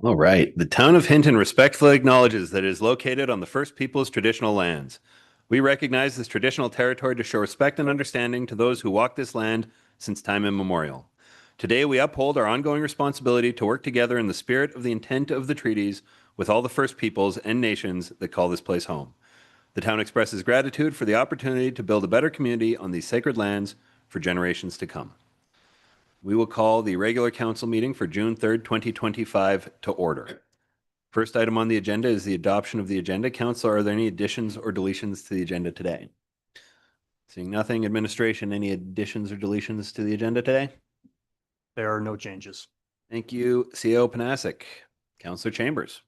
All right. The town of Hinton respectfully acknowledges that it is located on the First Peoples traditional lands. We recognize this traditional territory to show respect and understanding to those who walk this land since time immemorial. Today, we uphold our ongoing responsibility to work together in the spirit of the intent of the treaties with all the First Peoples and nations that call this place home. The town expresses gratitude for the opportunity to build a better community on these sacred lands for generations to come. We will call the regular council meeting for June 3rd, 2025 to order. First item on the agenda is the adoption of the agenda. Council, are there any additions or deletions to the agenda today? Seeing nothing, administration, any additions or deletions to the agenda today? There are no changes. Thank you, CO Panasic. Councillor Chambers.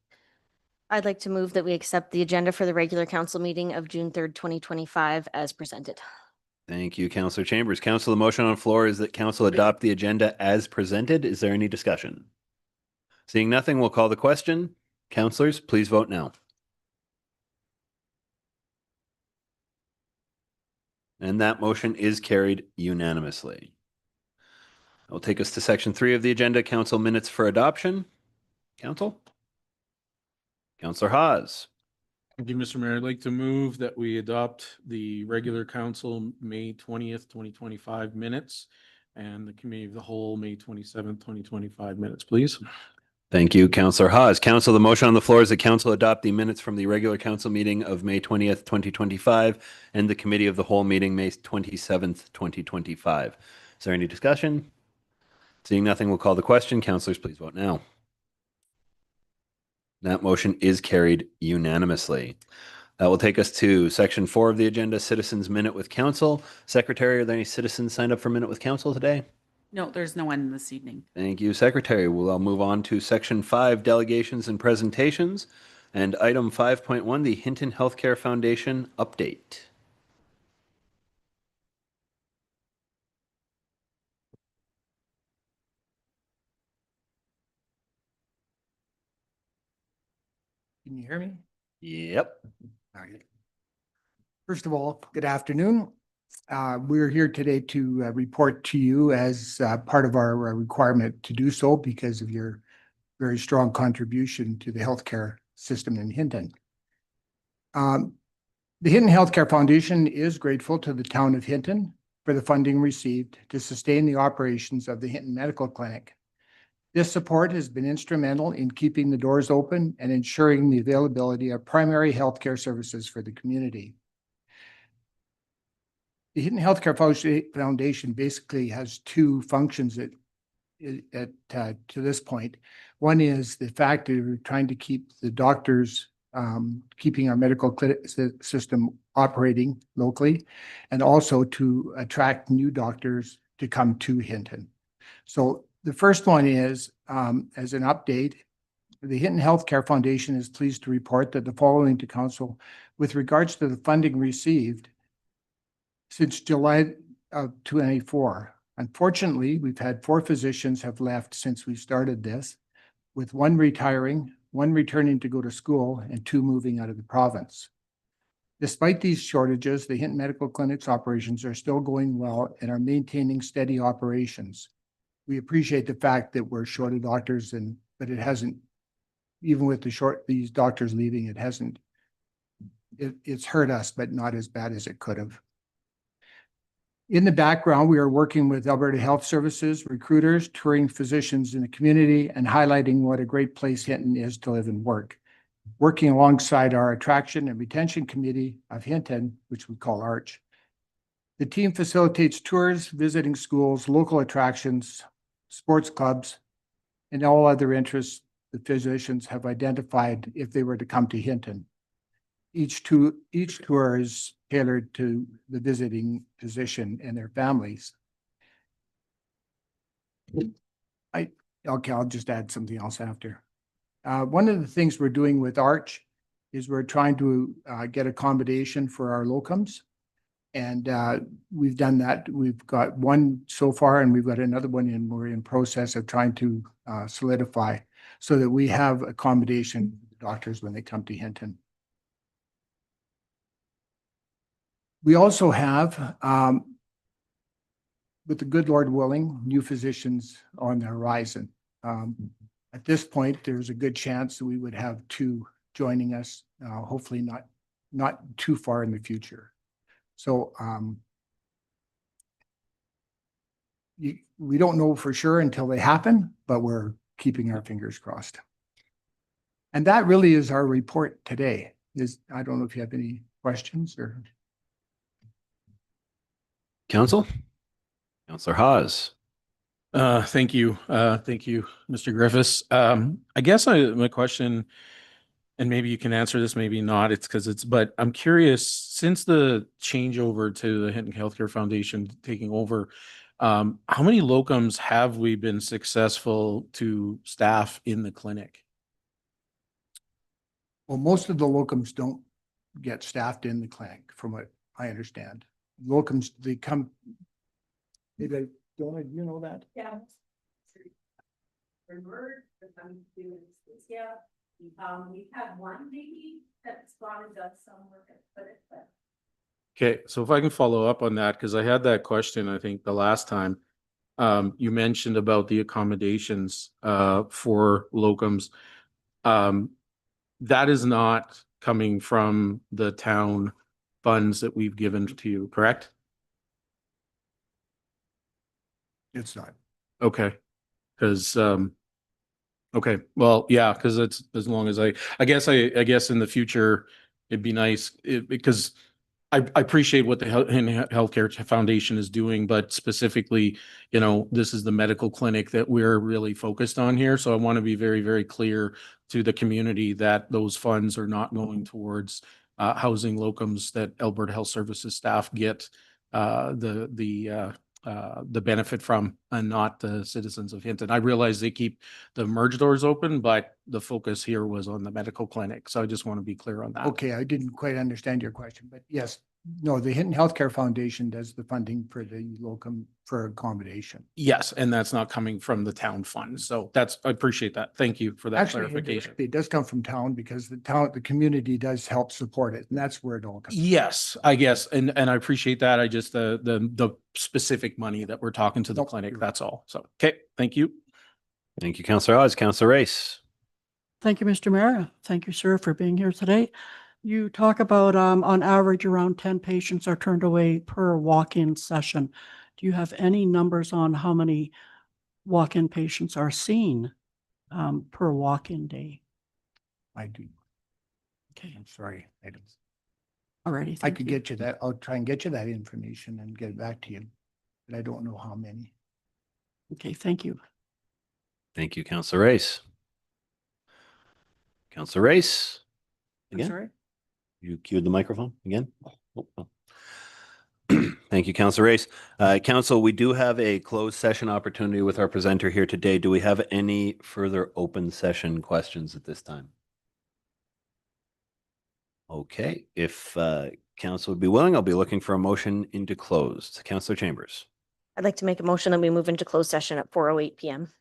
I'd like to move that we accept the agenda for the regular council meeting of June 3rd, 2025 as presented. Thank you, Councillor Chambers. Council, the motion on the floor is that council adopt the agenda as presented. Is there any discussion? Seeing nothing, we'll call the question. Councillors, please vote now. And that motion is carried unanimously. That will take us to section 3 of the agenda, council minutes for adoption. Council? Councillor Hawes. Thank you, Mr. Mayor. I'd like to move that we adopt the regular council May 20th, 2025 minutes and the committee of the whole May 27th, 2025 minutes, please. Thank you, Councillor Hawes. Council, the motion on the floor is that council adopt the minutes from the regular council meeting of May 20th, 2025 and the committee of the whole meeting May 27th, 2025. Is there any discussion? Seeing nothing, we'll call the question. Councillors, please vote now. That motion is carried unanimously. That will take us to section 4 of the agenda, citizens minute with council. Secretary, are there any citizens signed up for minute with council today? No, there's no one this evening. Thank you, Secretary. We'll move on to section 5, delegations and presentations, and item 5.1, the Hinton Healthcare Foundation update. Can you hear me? Yep. All right. First of all, good afternoon. We're here today to report to you as part of our requirement to do so because of your very strong contribution to the healthcare system in Hinton. The Hinton Healthcare Foundation is grateful to the town of Hinton for the funding received to sustain the operations of the Hinton Medical Clinic. This support has been instrumental in keeping the doors open and ensuring the availability of primary healthcare services for the community. The Hinton Healthcare Foundation basically has two functions to this point. One is the fact that we're trying to keep the doctors, keeping our medical system operating locally, and also to attract new doctors to come to Hinton. So the first one is, as an update, the Hinton Healthcare Foundation is pleased to report that the following to council with regards to the funding received since July of 2024. Unfortunately, we've had 4 physicians have left since we started this, with 1 retiring, 1 returning to go to school, and 2 moving out of the province. Despite these shortages, the Hinton Medical Clinic's operations are still going well and are maintaining steady operations. We appreciate the fact that we're short of doctors, but it hasn't, even with these doctors leaving, it's hurt us, but not as bad as it could have. In the background, we are working with Alberta Health Services, recruiters, touring physicians in the community, and highlighting what a great place Hinton is to live and work. Working alongside our Attraction and Retention Committee of Hinton, which we call ARCH. The team facilitates tours, visiting schools, local attractions, sports clubs, and all other interests the physicians have identified if they were to come to Hinton. Each tour is tailored to the visiting physician and their families. I'll just add something else after. One of the things we're doing with ARCH is we're trying to get accommodation for our locums. And we've done that. We've got 1 so far, and we've got another one, and we're in process of trying to solidify so that we have accommodation for doctors when they come to Hinton. We also have, with the good Lord willing, new physicians on the horizon. At this point, there's a good chance that we would have two joining us, hopefully not too far in the future. So we don't know for sure until they happen, but we're keeping our fingers crossed. And that really is our report today. I don't know if you have any questions or. Council? Councillor Hawes. Thank you. Thank you, Mr. Griffiths. I guess my question, and maybe you can answer this, maybe not, but I'm curious, since the changeover to the Hinton Healthcare Foundation taking over, how many locums have we been successful to staff in the clinic? Well, most of the locums don't get staffed in the clinic, from what I understand. Locums, they come. Maybe, Donna, do you know that? Yeah. Remember, yeah, we've had one lady that's gone and done some work at clinic, but Okay, so if I can follow up on that, because I had that question, I think the last time. You mentioned about the accommodations for locums. That is not coming from the town funds that we've given to you, correct? It's not. Okay, because okay, well, yeah, because it's as long as I guess in the future it'd be nice because I appreciate what the Healthcare Foundation is doing, but specifically, this is the medical clinic that we're really focused on here. So I want to be very, very clear to the community that those funds are not going towards housing locums that Alberta Health Services staff get the benefit from, and not the citizens of Hinton. I realize they keep the merge doors open, but the focus here was on the medical clinic. So I just want to be clear on that. Okay, I didn't quite understand your question, but yes, no, the Hinton Healthcare Foundation does the funding for the locum for accommodation. Yes, and that's not coming from the town fund. So I appreciate that. Thank you for that Actually, clarification. indirectly, it does come from town because the community does help support it, and that's where it all comes. Yes, I guess, and I appreciate that. I just the specific money that we're talking to the Nope, clinic. you're That's all. So okay, thank you. Thank you, Councillor Hawes. Councillor Race. Thank you, Mr. Mayor. Thank you, sir, for being here today. You talk about, on average, around 10 patients are turned away per walk-in session. Do you have any numbers on how many walk-in patients are seen per walk-in day? I do. Okay, I'm sorry. I don't. alrighty. I could get you that. I'll try and get you that information and get it back to you, but I don't know how many. Okay, thank you. Thank you, Councillor Race. Councillor Race. I'm Again? sorry? You cued the microphone again? Oh, oh. Thank you, Councillor Race. Council, we do have a closed session opportunity with our presenter here today. Do we have any further open session questions at this time? Okay, if council would be willing, I'll be looking for a motion into closed. Councillor Chambers. I'd like to make a motion that we move into closed session at 4:08 PM.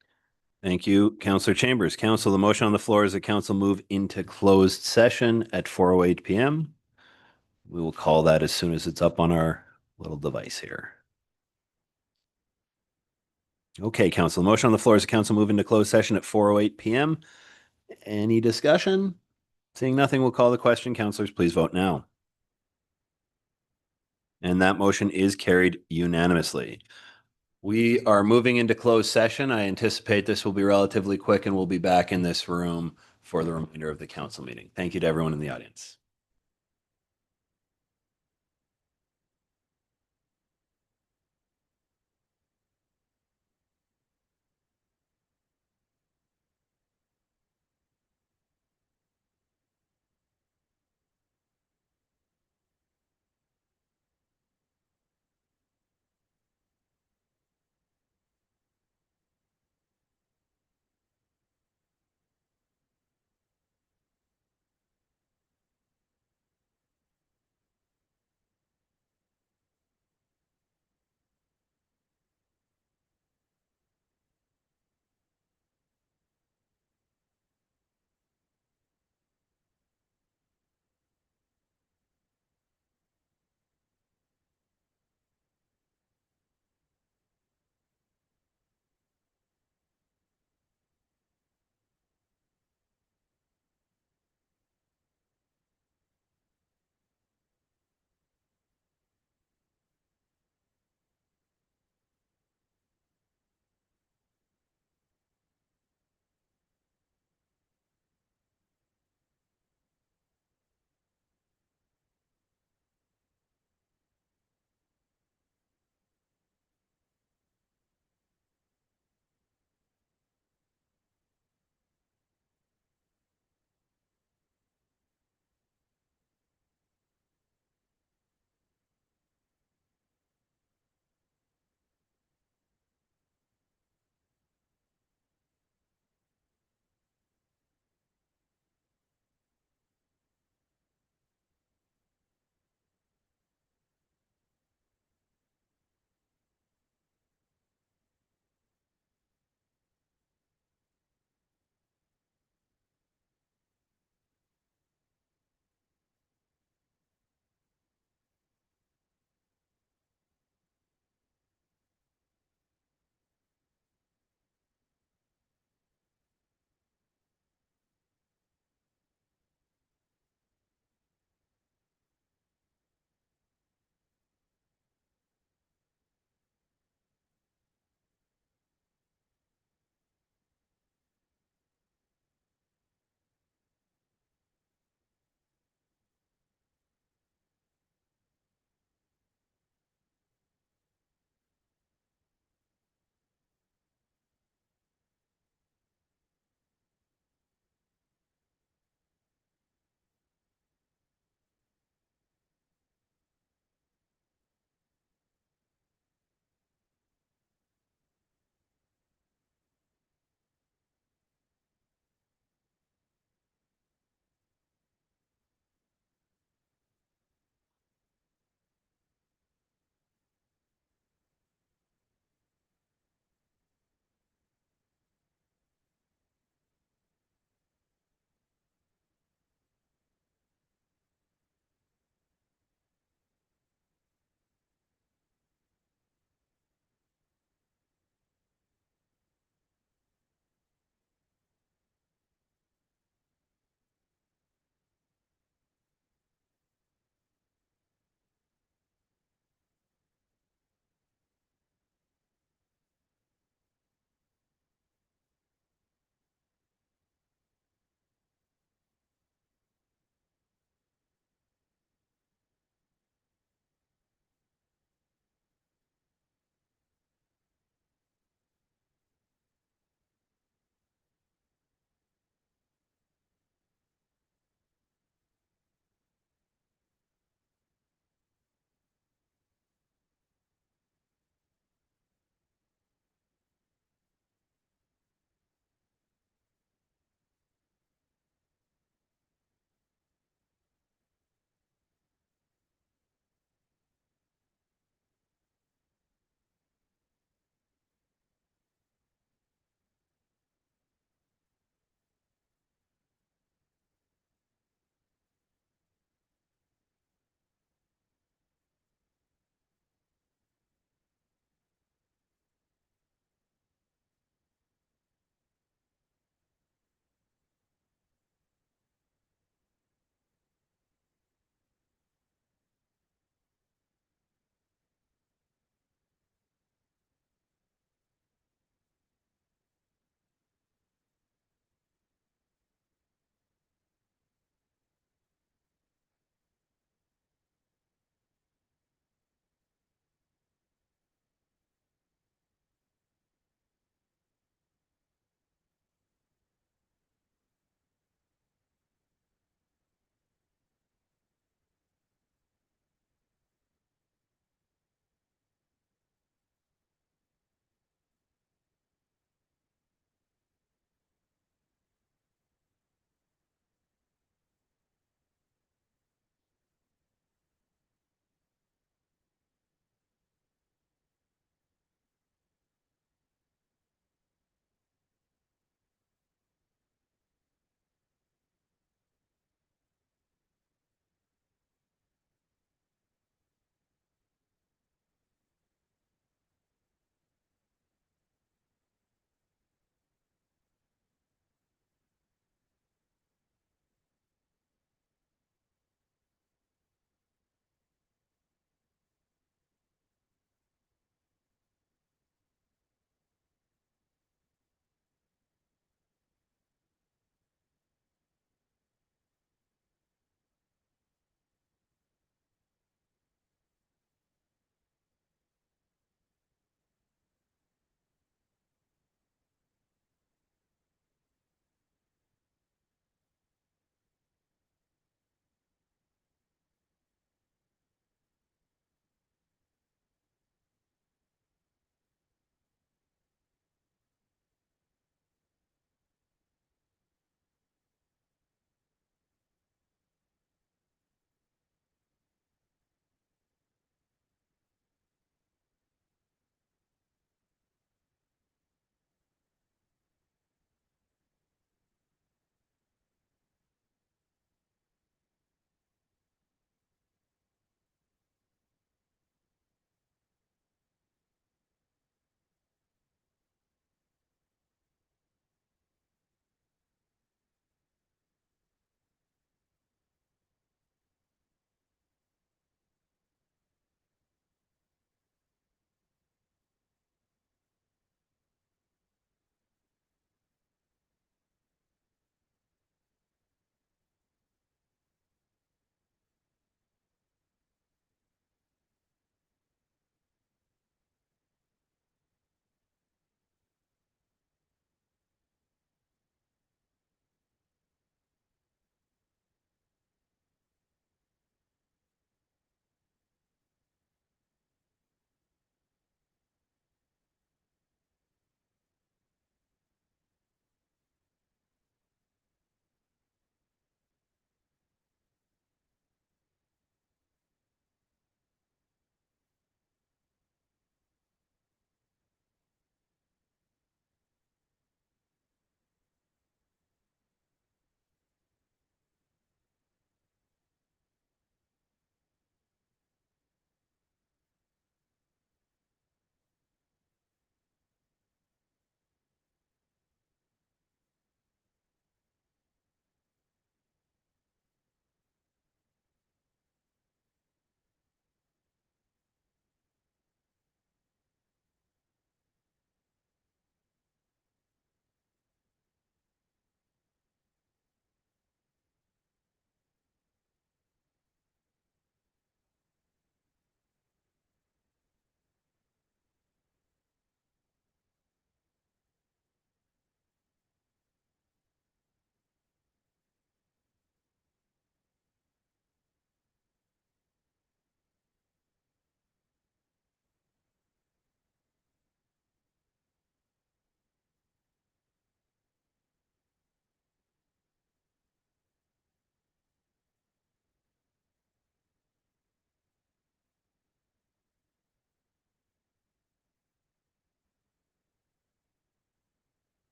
Thank you, Councillor Chambers. Council, the motion on the floor is that council move into closed session at 4:08 PM. We will call that as soon as it's up on our little device here. Okay, council, the motion on the floor is that council move into closed session at 4:08 PM. Any discussion? Seeing nothing, we'll call the question. Councilors, please vote now. And that motion is carried unanimously. We are moving into closed session. I anticipate this will be relatively quick, and we'll be back in this room for the remainder of the council meeting. Thank you to everyone in the audience.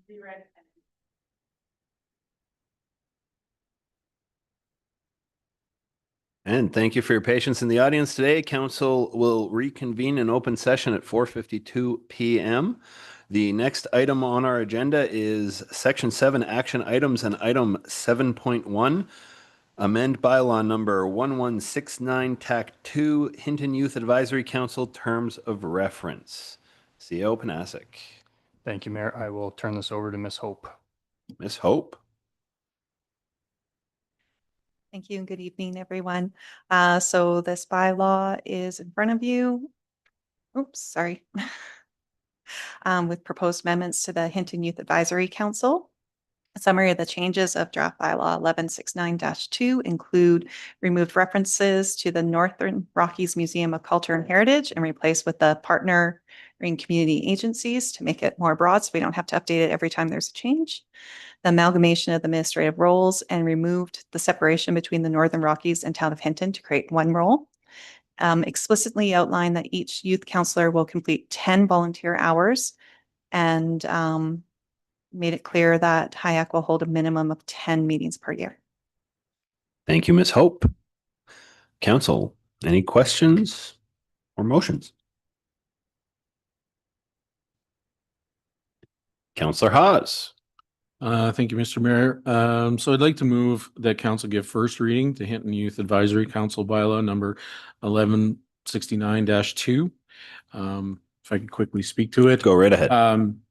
Be right. And thank you for your patience in the audience today. Council will reconvene in open session at 4:52 p.m. The next item on our agenda is Section 7 action items and item 7.1, amend bylaw number 1169 TAC 2, Hinton Youth Advisory Council terms of reference. CEO Panasic. Thank you, Mayor. I will turn this over to Ms. Hope. Ms. Hope. Thank you and good evening, everyone. So this bylaw is in front of you. Oops, sorry. With proposed amendments to the Hinton Youth Advisory Council. A summary of the changes of draft bylaw 1169-2 include removed references to the Northern Rockies Museum of Culture and Heritage and replaced with the partnering community agencies to make it more broad so we don't have to update it every time there's a change. The amalgamation of the administrative roles and removed the separation between the Northern Rockies and Town of Hinton to create one role. Explicitly outlined that each youth counselor will complete 10 volunteer hours and made it clear that HIAC will hold a minimum of 10 meetings per year. Thank you, Ms. Hope. Council, any questions or motions? Councillor Hawes. Thank you, Mr. Mayor. So I'd like to move that council give first reading to Hinton Youth Advisory Council bylaw number 1169-2. If I could quickly speak to it. Go right ahead.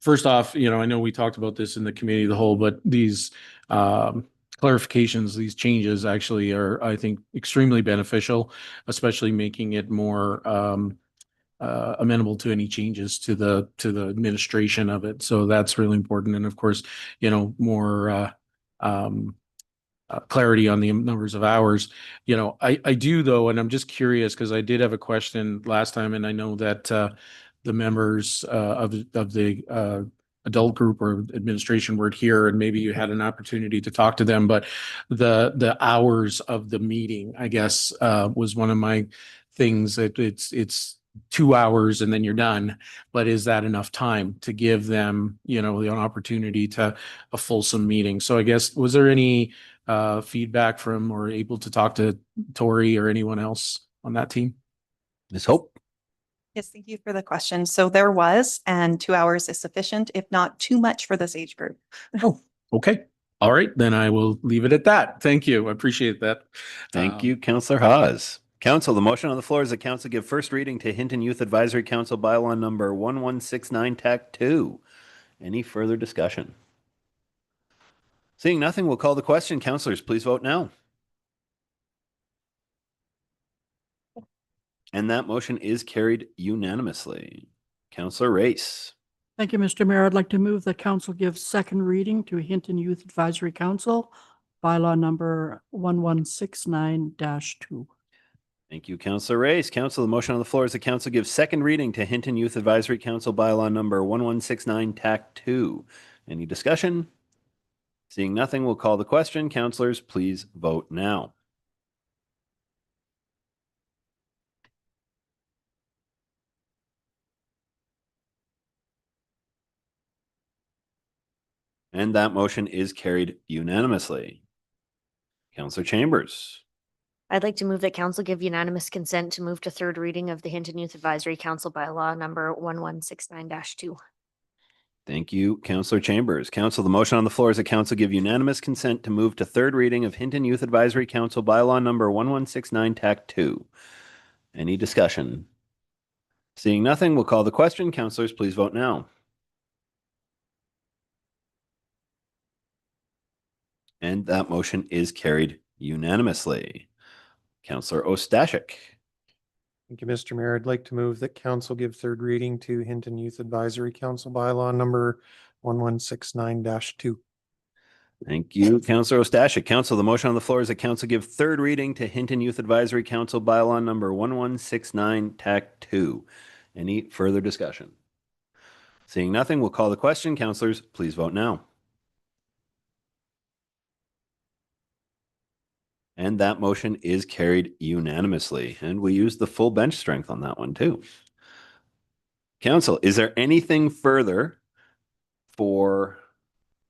First off, I know we talked about this in the committee of the whole, but these clarifications, these changes actually are, I think, extremely beneficial, especially making it more amenable to any changes to the administration of it. So that's really important. And of course, more clarity on the numbers of hours. I do though, and I'm just curious because I did have a question last time, and I know that the members of the adult group or administration weren't here, and maybe you had an opportunity to talk to them, but the hours of the meeting, I guess, was one of my things. That it's 2 hours and then you're done, but is that enough time to give them, the opportunity to a fulsome meeting? So I guess, was there any feedback from or able to talk to Tori or anyone else on that team? Ms. Hope. Yes, thank you for the question. So there was, and 2 hours is sufficient, if not too much for this age group. Oh, okay. All right, then I will leave it at that. Thank you. I appreciate that. Thank you, Councillor Hawes. Council, the motion on the floor is that council give first reading to Hinton Youth Advisory Council bylaw number 1169 TAC 2. Any further discussion? Seeing nothing, we'll call the question. Councillors, please vote now. And that motion is carried unanimously. Councillor Race. Thank you, Mr. Mayor. I'd like to move that council give second reading to Hinton Youth Advisory Council, bylaw number 1169-2. Thank you, Councillor Race. Council, the motion on the floor is that council give second reading to Hinton Youth Advisory Council bylaw number 1169 TAC 2. Any discussion? Seeing nothing, we'll call the question. Councillors, please vote now. And that motion is carried unanimously. Councillor Chambers. I'd like to move that council give unanimous consent to move to third reading of the Hinton Youth Advisory Council bylaw number 1169-2. Thank you, Councillor Chambers. Council, the motion on the floor is that council give unanimous consent to move to third reading of Hinton Youth Advisory Council bylaw number 1169 TAC 2. Any discussion? Seeing nothing, we'll call the question. Councillors, please vote now. And that motion is carried unanimously. Councillor Ostashik. Thank you, Mr. Mayor. I'd like to move that council give third reading to Hinton Youth Advisory Council bylaw number 1169-2. Thank you, Councillor Ostashik. Council, the motion on the floor is that council give third reading to Hinton Youth Advisory Council bylaw number 1169 TAC 2. Any further discussion? Seeing nothing, we'll call the question. Councillors, please vote now. And that motion is carried unanimously. And we used the full bench strength on that one too. Council, is there anything further for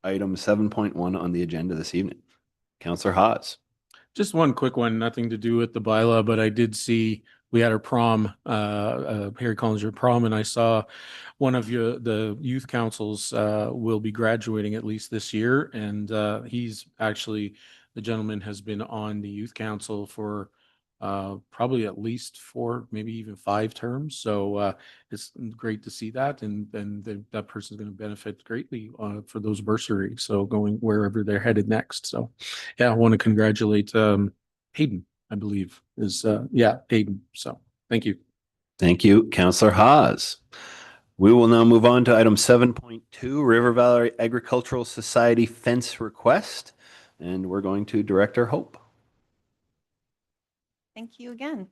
item 7.1 on the agenda this evening. Counselor Haas. Just one quick one, nothing to do with the bylaw, but I did see, we had our prom, Harry Collinger prom, and I saw one of the youth councils, will be graduating at least this year. And, he's actually, the gentleman has been on the youth council for, probably at least 4, maybe even 5 terms. So, it's great to see that. And that person's going to benefit greatly, for those bursaries. So going wherever they're headed next. So, yeah, I want to congratulate Hayden, I believe is Hayden. So thank you. Thank you, Counselor Haas. We will now move on to item 7.2, River Valley Agricultural Society fence request. And we're going to Director Hope. Thank you again.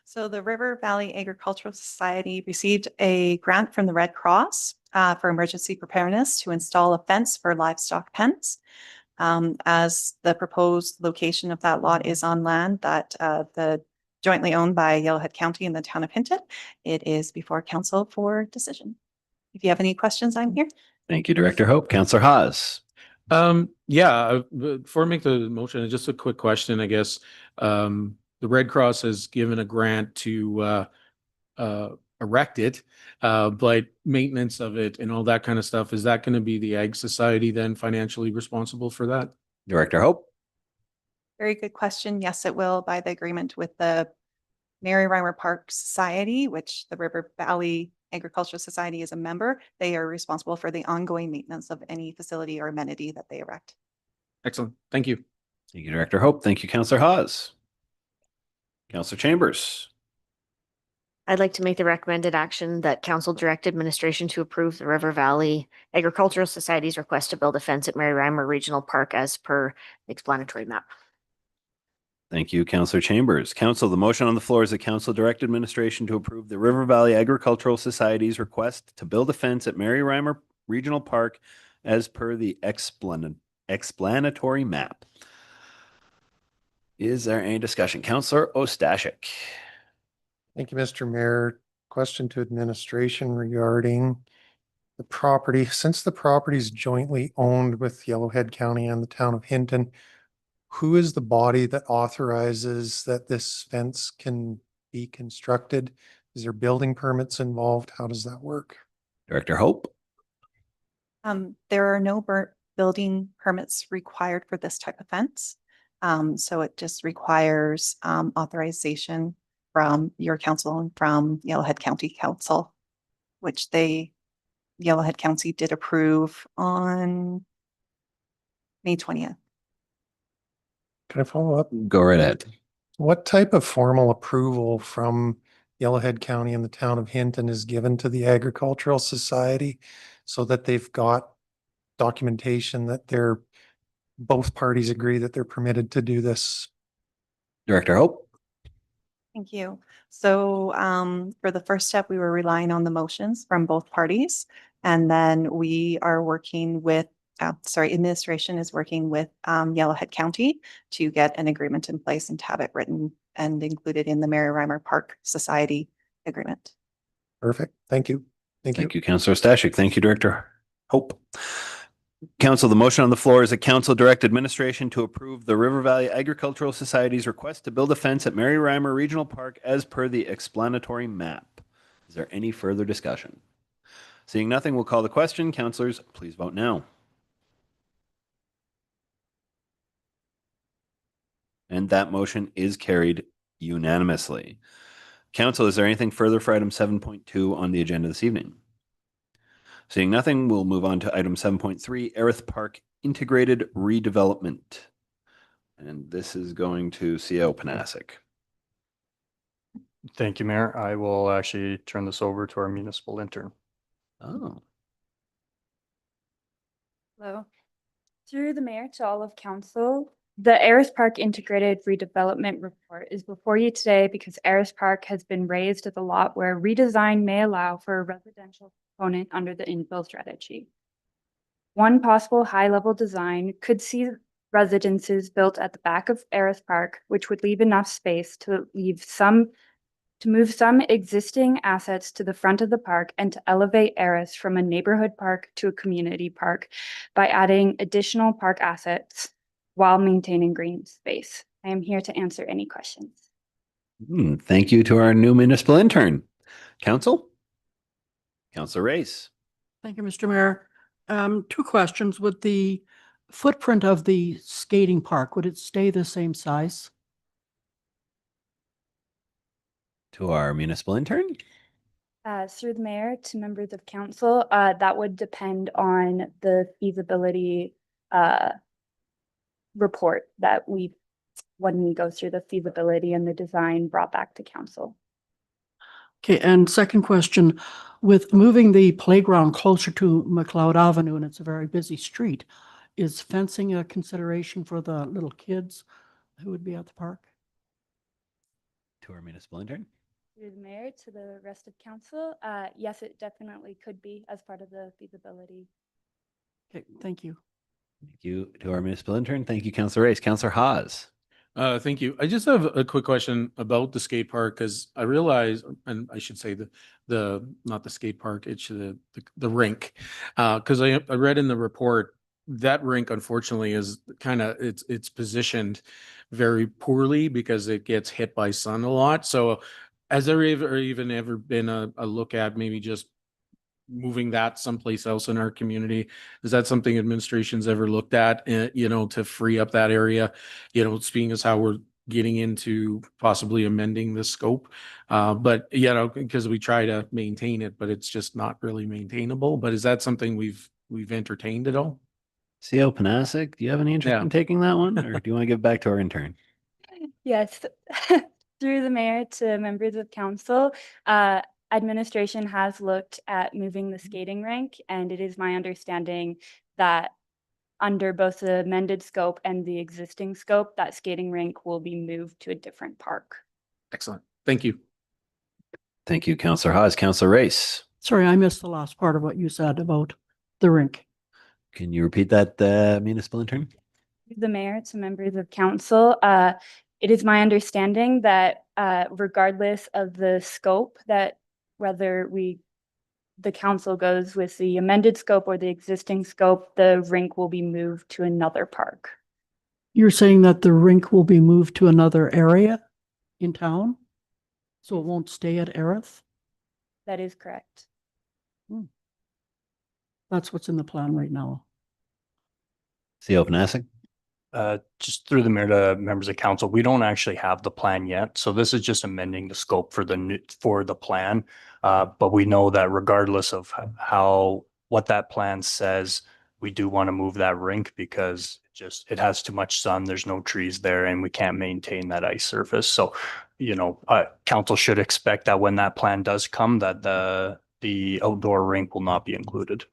So the River Valley Agricultural Society received a grant from the Red Cross for emergency preparedness to install a fence for livestock pens. As the proposed location of that lot is on land that the jointly owned by Yellowhead County and the town of Hinton, it is before council for decision. If you have any questions, I'm here. Thank you, Director Hope. Counselor Haas. Before I make the motion, just a quick question, I guess. The Red Cross has given a grant to erect it, but maintenance of it and all that kind of stuff, is that going to be the Ag Society then financially responsible for that? Director Hope. Very good question. Yes, it will, by the agreement with the Mary Reimer Park Society, which the River Valley Agricultural Society is a member. They are responsible for the ongoing maintenance of any facility or amenity that they erect. Excellent. Thank you. Thank you, Director Hope. Thank you, Counselor Haas. Counselor Chambers. I'd like to make the recommended action that council direct administration to approve the River Valley Agricultural Society's request to build a fence at Mary Reimer Regional Park as per the explanatory map. Thank you, Counselor Chambers. Council, the motion on the floor is that council direct administration to approve the River Valley Agricultural Society's request to build a fence at Mary Reimer Regional Park as per the explanatory map. Is there any discussion? Counselor Ostashik. Thank you, Mr. Mayor. Question to administration regarding the property. Since the property is jointly owned with Yellowhead County and the town of Hinton, who is the body that authorizes that this fence can be constructed? Is there building permits involved? How does that work? Director Hope. There are no building permits required for this type of fence. So it just requires authorization from your council and from Yellowhead County Council, which Yellowhead County did approve on May 20th. Can I follow up? Go right ahead. What type of formal approval from Yellowhead County and the town of Hinton is given to the Agricultural Society so that they've got documentation that both parties agree that they're permitted to do this? Director Hope. Thank you. So for the first step, we were relying on the motions from both parties. And then we are working with, administration is working with Yellowhead County to get an agreement in place and to have it written and included in the Mary Reimer Park Society agreement. Perfect. Thank you. Thank you, Councilor Stashik. Thank you, Director Hope. Council, the motion on the floor is that council direct administration to approve the River Valley Agricultural Society's request to build a fence at Mary Reimer Regional Park as per the explanatory map. Is there any further discussion? Seeing nothing, we'll call the question. Councilors, please vote now. And that motion is carried unanimously. Council, is there anything further for item 7.2 on the agenda this evening? Seeing nothing, we'll move on to item 7.3, Erith Park Integrated Redevelopment. And this is going to CO Panasic. Thank you, Mayor. I will actually turn this over to our municipal intern. Oh, Hello. Through the mayor to all of council, the Erith Park Integrated Redevelopment Report is before you today because Erith Park has been raised as a lot where redesign may allow for a residential component under the infill strategy. One possible high-level design could see residences built at the back of Erith Park, which would leave enough space to to move some existing assets to the front of the park and to elevate Eris from a neighborhood park to a community park by adding additional park assets while maintaining green space. I am here to answer any questions. Thank you to our new municipal intern. Council? Councilor Race. Thank you, Mr. Mayor. Two questions. Would the footprint of the skating park, would it stay the same size? To our municipal intern. Through the mayor to members of council, that would depend on the feasibility report that when we go through the feasibility and the design brought back to council. Okay, and second question, with moving the playground closer to McLeod Avenue, and it's a very busy street, is fencing a consideration for the little kids who would be at the park? To our municipal intern. Through the mayor to the rest of council, yes, it definitely could be as part of the feasibility. Okay, thank you. Thank you to our municipal intern. Thank you, Councilor Race. Councilor Haas. Thank you. I just have a quick question about the skate park, because I realize, and I should say not the skate park, it's the rink. Because I read in the report that rink, unfortunately, is kind of, it's positioned very poorly because it gets hit by sun a lot. So has there ever been a look at maybe just moving that someplace else in our community? Is that something administration's ever looked at, to free up that area, speaking as how we're getting into possibly amending the scope? But, because we try to maintain it, but it's just not really maintainable. But is that something we've entertained at all? CO Panasic, do you have any interest in taking that one, or do you want to give it back to our intern? Yes, through the mayor to members of council, administration has looked at moving the skating rink, and it is my understanding that under both the amended scope and the existing scope, that skating rink will be moved to a different park. Excellent. Thank you. Thank you, Councilor Haas. Councilor Race. Sorry, I missed the last part of what you said about the rink. Can you repeat that, municipal intern? The mayor to members of council, it is my understanding that regardless of the scope, that whether the council goes with the amended scope or the existing scope, the rink will be moved to another park. You're saying that the rink will be moved to another area in town? So it won't stay at Erith? That is correct. That's what's in the plan right now. CO Panasic. Just through the mayor to members of council, we don't actually have the plan yet. So this is just amending the scope for the plan. But we know that regardless of what that plan says, we do want to move that rink because it has too much sun. There's no trees there and we can't maintain that ice surface. So, council should expect that when that plan does come, that the outdoor rink will not be included.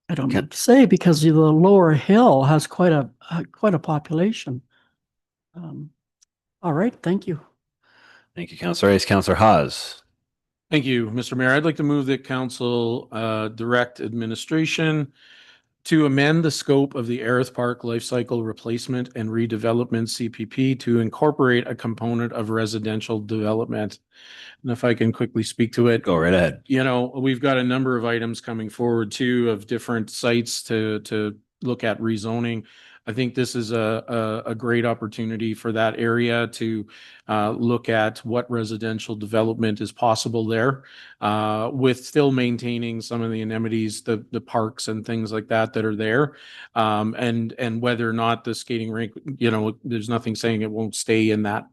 I don't know what to say because the lower hill has quite a population. All right, thank you. Thank you, Councilor Race. Councilor Haas. Thank you, Mr. Mayor. I'd like to move that council direct administration to amend the scope of the Erith Park Life Cycle Replacement and Redevelopment CPP to incorporate a component of residential development. And if I can quickly speak to it. Go right ahead. We've got a number of items coming forward too of different sites to look at rezoning. I think this is a great opportunity for that area to look at what residential development is possible there, with still maintaining some of the amenities, the parks and things like that are there, and whether or not the skating rink, there's nothing saying it won't stay in that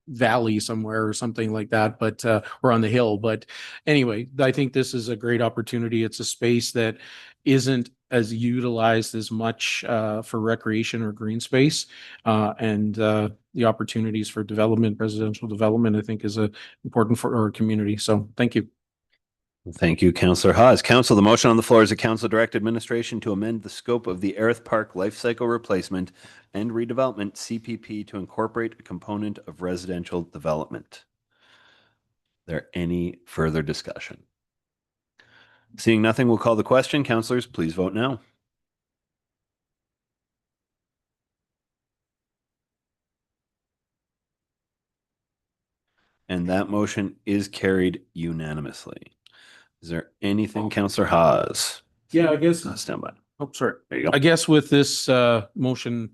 valley somewhere or something like that, but or on the hill. But anyway, I think this is a great opportunity. It's a space that isn't as utilized as much for recreation or green space, and the opportunities for development, residential development, I think is important for our community. So thank you. Thank you, Councilor Haas. Council, the motion on the floor is a council direct administration to amend the scope of the Erith Park Life Cycle Replacement and Redevelopment CPP to incorporate a component of residential development. Is there any further discussion? Seeing nothing, we'll call the question. Councilors, please vote now. And that motion is carried unanimously. Is there anything, Councillor Haas? Yeah, I guess. Stand by. Oh, sorry. There you go. I guess with this motion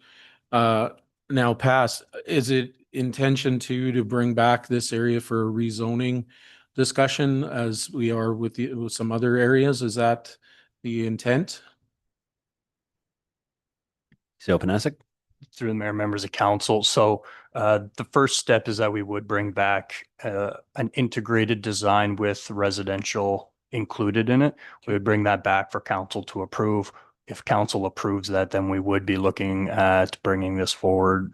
now passed, is it intention to bring back this area for a rezoning discussion as we are with some other areas? Is that the intent? CEO Panasic? Through the mayor, members of council. So the first step is that we would bring back an integrated design with residential included in it. We would bring that back for council to approve. If council approves that, then we would be looking at bringing this forward.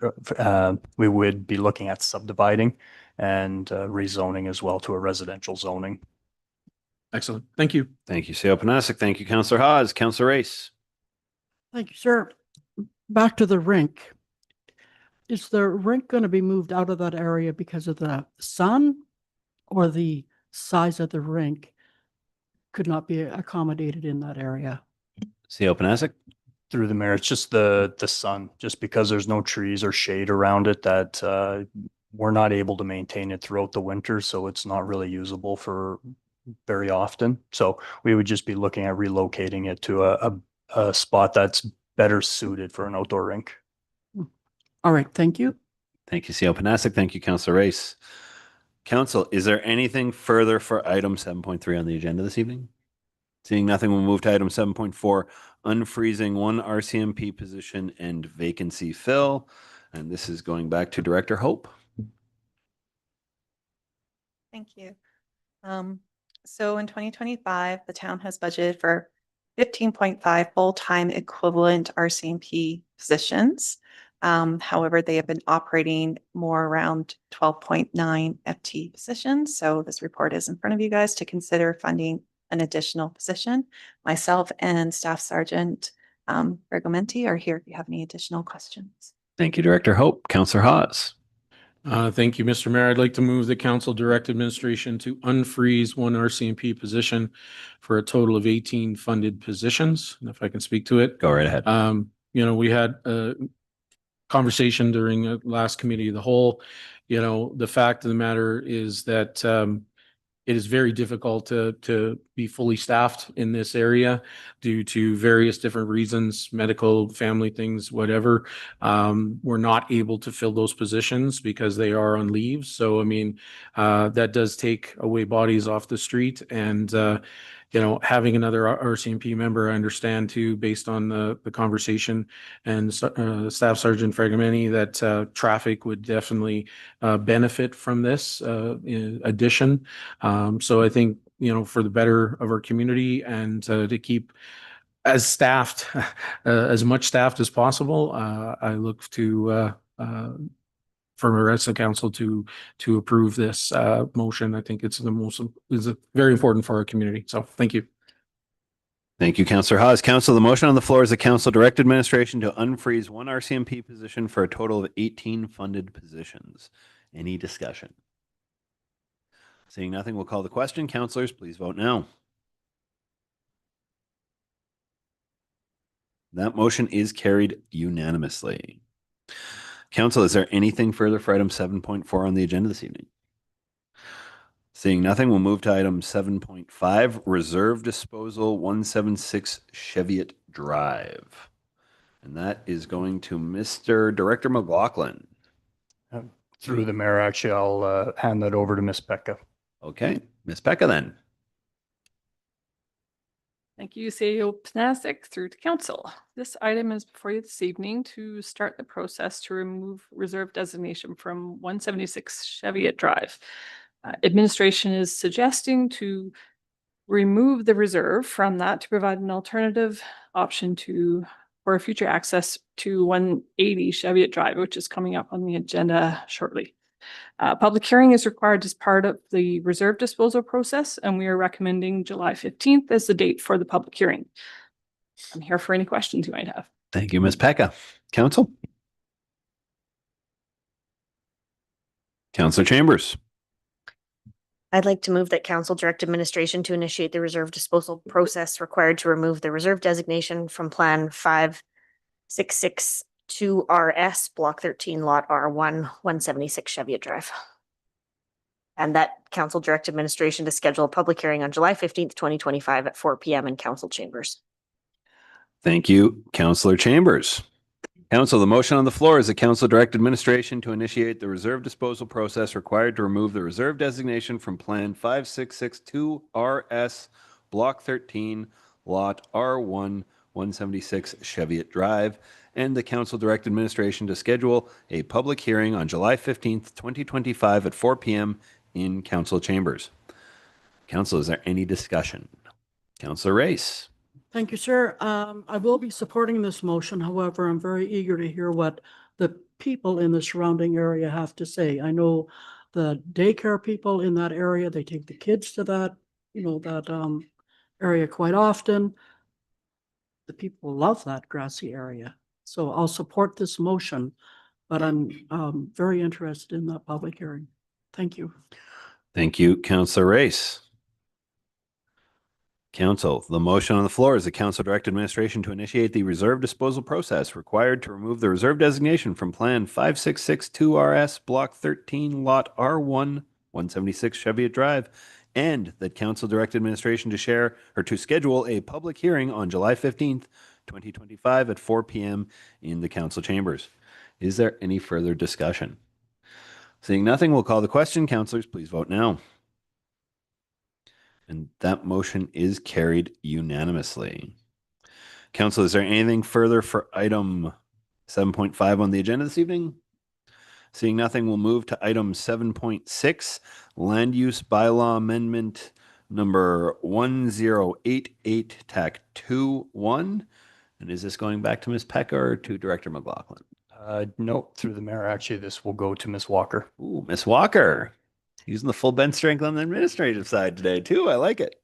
We would be looking at subdividing and rezoning as well to a residential zoning. Excellent. Thank you. Thank you, CEO Panasic. Thank you, Councillor Haas. Councillor Race? Thank you, sir. Back to the rink. Is the rink going to be moved out of that area because of the sun, or the size of the rink could not be accommodated in that area? CEO Panasic? Through the mayor, it's just the sun, just because there's no trees or shade around it, that we're not able to maintain it throughout the winter, so it's not really usable for very often. So we would just be looking at relocating it to a spot that's better suited for an outdoor rink. All right, thank you. Thank you, CEO Panasic. Thank you, Councillor Race. Council, is there anything further for item 7.3 on the agenda this evening? Seeing nothing, we'll move to item 7.4, unfreezing one RCMP position and vacancy fill. And this is going back to Director Hope. Thank you. So in 2025, the town has budgeted for 15.5 full-time equivalent RCMP positions. However, they have been operating more around 12.9 FT positions. So this report is in front of you guys to consider funding an additional position. Myself and Staff Sergeant Bergamenti are here if you have any additional questions. Thank you, Director Hope. Councillor Haas. Thank you, Mr. Mayor. I'd like to move the council direct administration to unfreeze one RCMP position for a total of 18 funded positions. And if I can speak to it. Go right ahead. We had a conversation during the last committee of the whole. The fact of the matter is that it is very difficult to be fully staffed in this area due to various different reasons, medical, family things, whatever. We're not able to fill those positions because they are on leave. So, that does take away bodies off the street. And, having another RCMP member, I understand too, based on the conversation and Staff Sergeant Fragamini, that traffic would definitely benefit from this addition. So I think, for the better of our community and to keep as staffed, as much staffed as possible, I look to for the rest of the council to approve this motion. I think it's very important for our community. So thank you. Thank you, Councillor Haas. Council, the motion on the floor is the council direct administration to unfreeze one RCMP position for a total of 18 funded positions. Any discussion? Seeing nothing, we'll call the question. Councillors, please vote now. That motion is carried unanimously. Council, is there anything further for item 7.4 on the agenda this evening? Seeing nothing, we'll move to item 7.5, reserve disposal 176 Cheviot Drive. And that is going to Mr. Director McLaughlin. Through the mayor, actually, I'll hand that over to Ms. Pekka. Okay, Ms. Pekka then. Thank you, CEO Panasic, through to council. This item is before you this evening to start the process to remove reserve designation from 176 Cheviot Drive. Administration is suggesting to remove the reserve from that to provide an alternative option for future access to 180 Cheviot Drive, which is coming up on the agenda shortly. Public hearing is required as part of the reserve disposal process, and we are recommending July 15th as the date for the public hearing. I'm here for any questions you might have. Thank you, Ms. Pekka. Council? Councillor Chambers. I'd like to move that council direct administration to initiate the reserve disposal process required to remove the reserve designation from Plan 5662 RS, Block 13, Lot R1, 176 Cheviot Drive. and that council direct administration to schedule a public hearing on July 15th, 2025 at 4 PM in council chambers. Thank you, Councillor Chambers. Council, the motion on the floor is the council direct administration to initiate the reserve disposal process required to remove the reserve designation from Plan 5662 RS Block 13, Lot R1, 176 Cheviot Drive, and the council direct administration to schedule a public hearing on July 15th, 2025 at 4 PM in council chambers. Council, is there any discussion? Councillor Race. Thank you, sir. I will be supporting this motion. However, I'm very eager to hear what the people in the surrounding area have to say. I know the daycare people in that area, they take the kids to that, area quite often. The people love that grassy area. So I'll support this motion, but I'm very interested in that public hearing. Thank you. Thank you, Councillor Race. Council, the motion on the floor is the council direct administration to initiate the reserve disposal process required to remove the reserve designation from Plan 5662 RS Block 13, Lot R1, 176 Cheviot Drive, and that council direct administration to schedule a public hearing on July 15th, 2025 at 4 PM in the council chambers. Is there any further discussion? Seeing nothing, we'll call the question. Councillors, please vote now. And that motion is carried unanimously. Council, is there anything further for item 7.5 on the agenda this evening? Seeing nothing, we'll move to item 7.6, Land Use Bylaw Amendment number 1088, TAC 21. And is this going back to Ms. Pecca or to Director McLaughlin? No, through the mayor, actually, this will go to Ms. Walker. Ooh, Ms. Walker. Using the full bench strength on the administrative side today, too. I like it.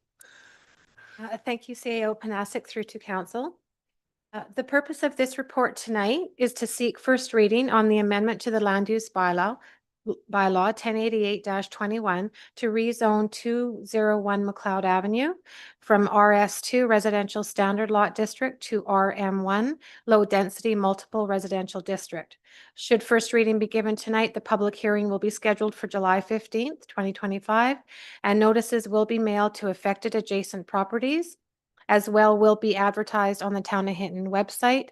Thank you, CAO Panasic through to council. The purpose of this report tonight is to seek first reading on the amendment to the land use bylaw 1088-21 to rezone 201 McLeod Avenue from RS2 Residential Standard Lot District to RM1 Low Density Multiple Residential District. Should first reading be given tonight, the public hearing will be scheduled for July 15th, 2025, and notices will be mailed to affected adjacent properties, as well will be advertised on the Town of Hinton website,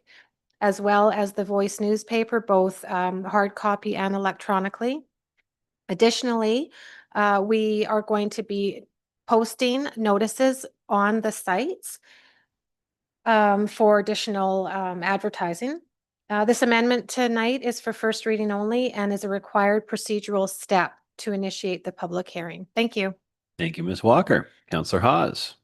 as well as the Voice newspaper, both hard copy and electronically. Additionally, we are going to be posting notices on the sites for additional advertising. This amendment tonight is for first reading only and is a required procedural step to initiate the public hearing. Thank you. Thank you, Ms. Walker. Councillor Hawes.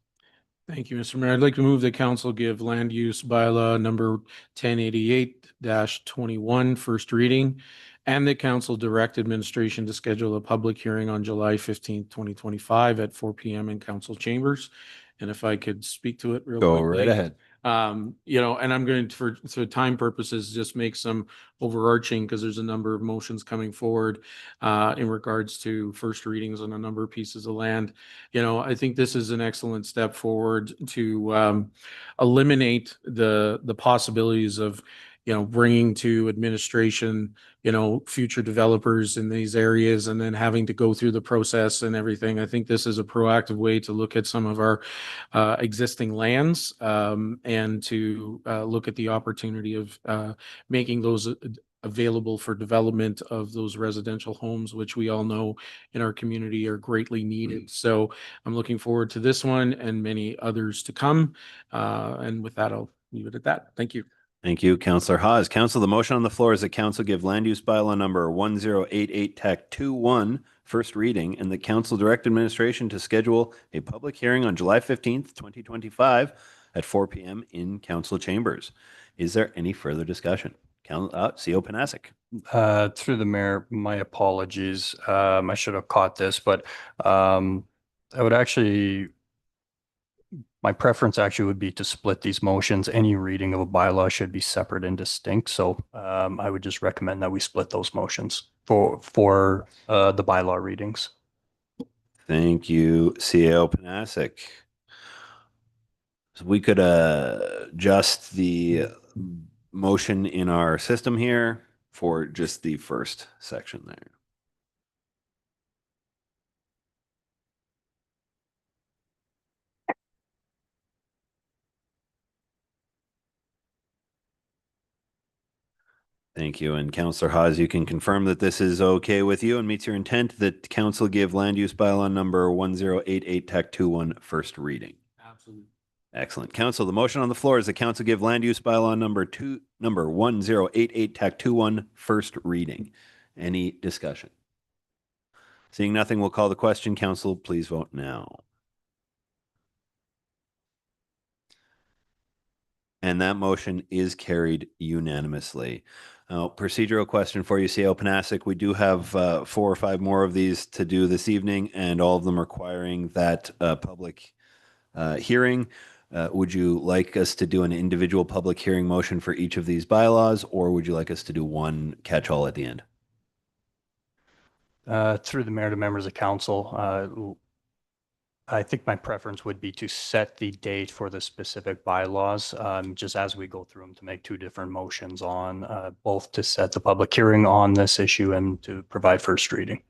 Thank you, Mr. Mayor. I'd like to move the council give land use bylaw number 1088-21 first reading, and the council direct administration to schedule a public hearing on July 15th, 2025 at 4 PM in council chambers. And if I could speak to it real quickly. Go right ahead. And I'm going to, for time purposes, just make some overarching, because there's a number of motions coming forward in regards to first readings on a number of pieces of land. I think this is an excellent step forward to eliminate the possibilities of bringing to administration, future developers in these areas and then having to go through the process and everything. I think this is a proactive way to look at some of our existing lands and to look at the opportunity of making those available for development of those residential homes, which we all know in our community are greatly needed. So I'm looking forward to this one and many others to come. And with that, I'll leave it at that. Thank you. Thank you, Councillor Hawes. Council, the motion on the floor is that council give land use bylaw number 1088 TAC 21 first reading, and the council direct administration to schedule a public hearing on July 15th, 2025 at 4 PM in council chambers. Is there any further discussion? CO Panasic. Through the mayor, my apologies. I should have caught this, but I would actually, my preference actually would be to split these motions. Any reading of a bylaw should be separate and distinct. So I would just recommend that we split those motions for the bylaw readings. Thank you, CO Panasic. So we could adjust the motion in our system here for just the first section there. Thank you. And Councillor Hawes, you can confirm that this is okay with you and meets your intent that council give land use bylaw number 1088 TAC 21 first reading. Absolutely. Excellent. Council, the motion on the floor is the council give land use bylaw number 1088 TAC 21 first reading. Any discussion? Seeing nothing, we'll call the question. Council, please vote now. And that motion is carried unanimously. Procedural question for you, CAO Panasik. We do have 4 or 5 more of these to do this evening, and all of them requiring that public hearing. Would you like us to do an individual public hearing motion for each of these bylaws, or would you like us to do one catch-all at the end? Through the mayor to members of council, I think my preference would be to set the date for the specific bylaws, just as we go through them, to make 2 different motions on both to set the public hearing on this issue and to provide first reading.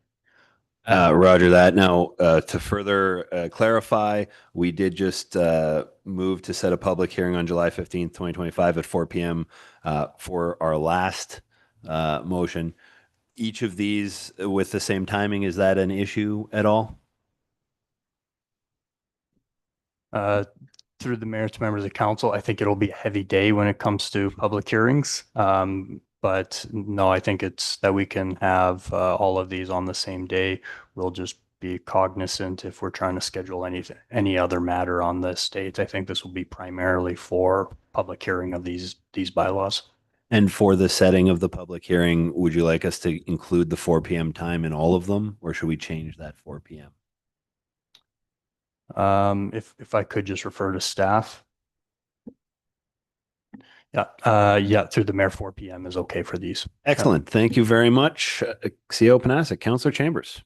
Roger that. Now, to further clarify, we did just move to set a public hearing on July 15th, 2025 at 4 p.m. For our last motion. Each of these with the same timing, is that an issue at all? Through the mayor to members of council, I think it'll be a heavy day when it comes to public hearings. But no, I think it's that we can have all of these on the same day. We'll just be cognizant if we're trying to schedule any other matter on this date. I think this will be primarily for public hearing of these bylaws. And for the setting of the public hearing, would you like us to include the 4 p.m. time in all of them, or should we change that 4 p.m.? If I could just refer to staff. Yeah, through the mayor, 4 p.m. is okay for these. Excellent. Thank you very much, CAO Panasik. Councillor Chambers.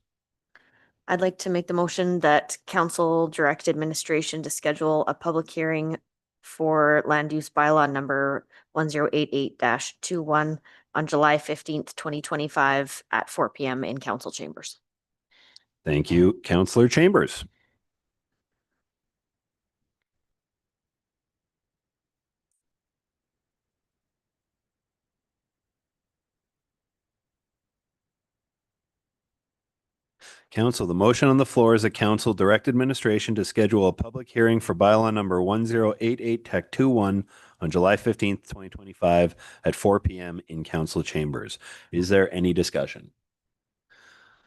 I'd like to make the motion that council direct administration to schedule a public hearing for land use bylaw number 1088-21 on July 15th, 2025 at 4 p.m. in council chambers. Thank you, Councillor Chambers. Council, the motion on the floor is that council direct administration to schedule a public hearing for bylaw number 1088 TAC 21 on July 15th, 2025 at 4 p.m. in council chambers. Is there any discussion?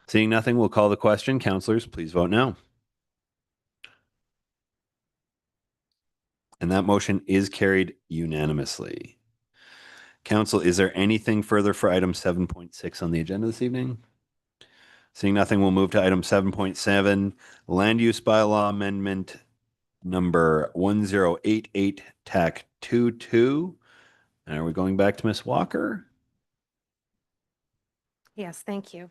Seeing nothing, we'll call the question. Councillors, please vote now. And that motion is carried unanimously. Council, is there anything further for item 7.6 on the agenda this evening? Seeing nothing, we'll move to item 7.7, land use bylaw amendment number 1088 TAC 22. And are we going back to Ms. Walker? Yes, thank you.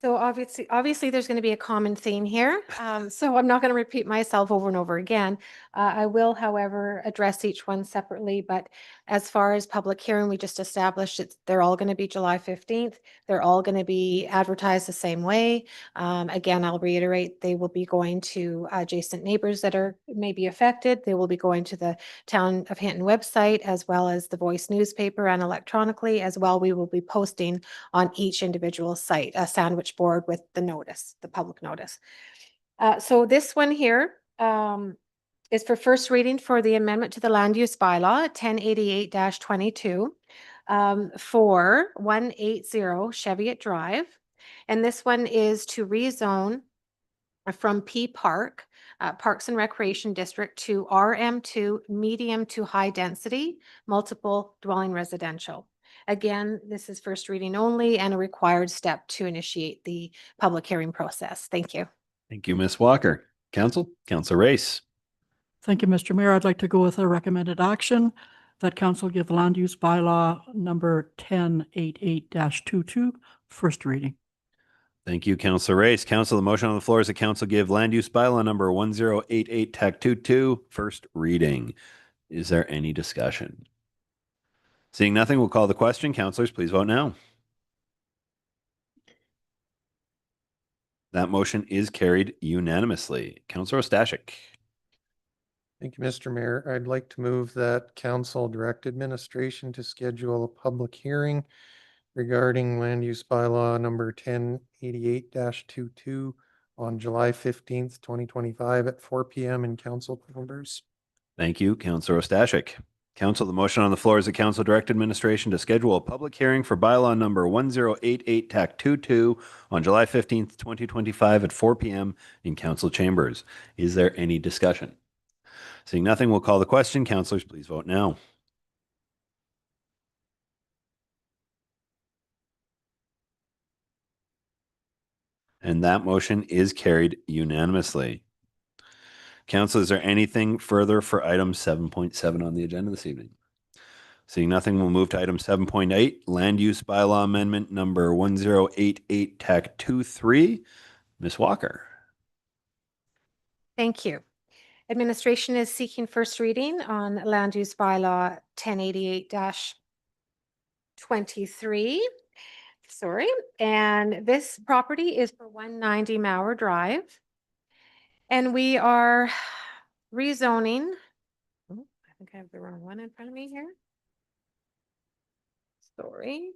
So obviously there's going to be a common theme here. So I'm not going to repeat myself over and over again. I will, however, address each one separately, but as far as public hearing, we just established they're all going to be July 15th. They're all going to be advertised the same way. Again, I'll reiterate, they will be going to adjacent neighbors that may be affected. They will be going to the Town of Hinton website, as well as the Voice newspaper, and electronically as well. We will be posting on each individual site a sandwich board with the notice, the public notice. So this one here is for first reading for the amendment to the land use bylaw 1088-22 for 180 Cheviot Drive. And this one is to rezone from P Park, Parks and Recreation District, to RM2 medium to high density, multiple dwelling residential. Again, this is first reading only and a required step to initiate the public hearing process. Thank you. Thank you, Ms. Walker. Council, Councillor Race. Thank you, Mr. Mayor. I'd like to go with a recommended action that council give land use bylaw number 1088-22 first reading. Thank you, Councillor Race. Council, the motion on the floor is that council give land use bylaw number 1088 TAC 22 first reading. Is there any discussion? Seeing nothing, we'll call the question. Councillors, please vote now. That motion is carried unanimously. Councillor Ostashik. Thank you, Mr. Mayor. I'd like to move that council direct administration to schedule a public hearing regarding land use bylaw number 1088 22 on July 15th, 2025 at 4 PM in council chambers. Thank you, Councillor Ostashik. Council, the motion on the floor is the council direct administration to schedule a public hearing for bylaw number 1088 TAC 22 on July 15th, 2025 at 4 PM in council chambers. Is there any discussion? Seeing nothing, we'll call the question. Councillors, please vote now. And that motion is carried unanimously. Council, is there anything further for item 7.7 on the agenda this evening? Seeing nothing, we'll move to item 7.8, land use bylaw amendment number 1088 TAC 23. Ms. Walker. Thank you. Administration is seeking first reading on land use bylaw 1088-23. Sorry, and this property is for 190 Mauer Drive. And we are rezoning. Oh, I think I have the wrong one in front of me here. Sorry.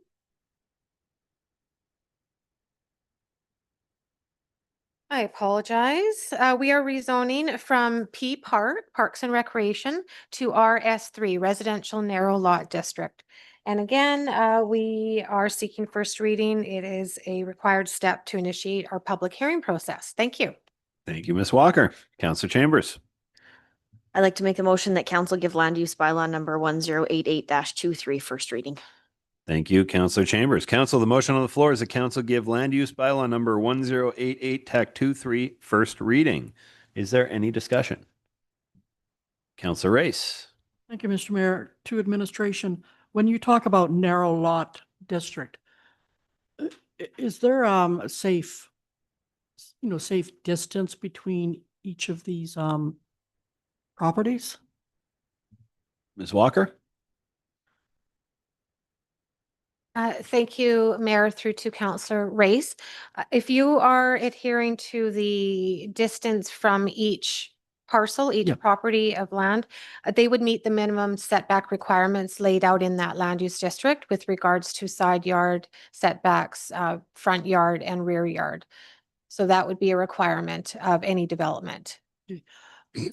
I apologize. We are rezoning from P Park, Parks and Recreation, to RS3, Residential Narrow Lot District. And again, we are seeking first reading. It is a required step to initiate our public hearing process. Thank you. Thank you, Ms. Walker. Councillor Chambers. I'd like to make a motion that council give land use bylaw number 1088-23 first reading. Thank you, Councillor Chambers. Council, the motion on the floor is that council give land use bylaw number 1088 TAC 23 first reading. Is there any discussion? Councillor Race. Thank you, Mr. Mayor. To administration, when you talk about narrow lot district, is there a safe distance between each of these properties? Ms. Walker. Thank you, Mayor, through to Councillor Race. If you are adhering to the distance from each parcel, each property of land, they would meet the minimum setback requirements laid out in that land use district with regards to side yard setbacks, front yard and rear yard. So that would be a requirement of any development.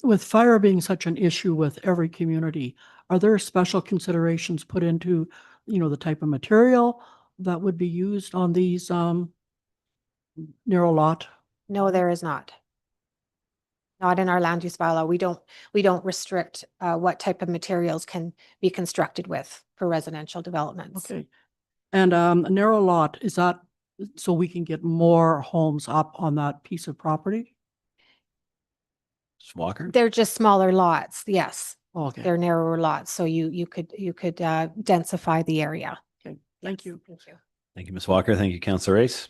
With fire being such an issue with every community, are there special considerations put into, the type of material that would be used on these narrow lot? No, there is not. Not in our land use bylaw. We don't restrict what type of materials can be constructed with for residential developments. Okay. And a narrow lot, is that so we can get more homes up on that piece of property? Ms. Walker. They're just smaller lots. Yes. Okay. They're narrower lots. So you could densify the area. Okay. Thank you. Thank you. Thank you, Ms. Walker. Thank you, Councillor Race.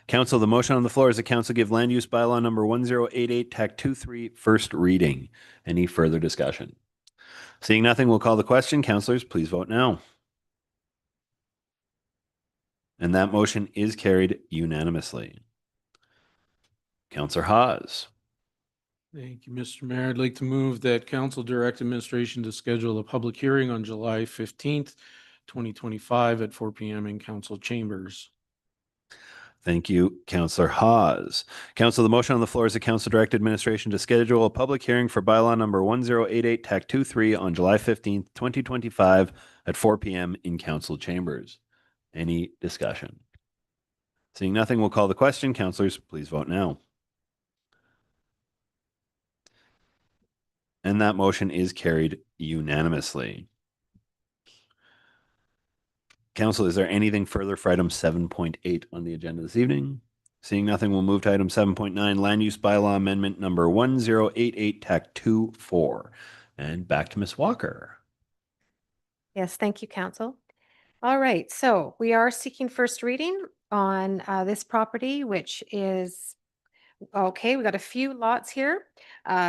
Council, the motion on the floor is that council give land use bylaw number 1088 TAC 23 first reading. Any further discussion? Seeing nothing, we'll call the question. Councillors, please vote now. And that motion is carried unanimously. Councillor Hawes. Thank you, Mr. Mayor. I'd like to move that council direct administration to schedule a public hearing on July 15th, 2025 at 4 PM in council chambers. Thank you, Councillor Hawes. Council, the motion on the floor is the council direct administration to schedule a public hearing for bylaw number 1088 TAC 23 on July 15th, 2025 at 4 PM in council chambers. Any discussion? Seeing nothing, we'll call the question. Councillors, please vote now. And that motion is carried unanimously. Council, is there anything further for item 7.8 on the agenda this evening? Seeing nothing, we'll move to item 7.9, land use bylaw amendment number 1088 TAC 24. And back to Ms. Walker. Yes, thank you, council. All right, so we are seeking first reading on this property, which is, okay, we got a few lots here.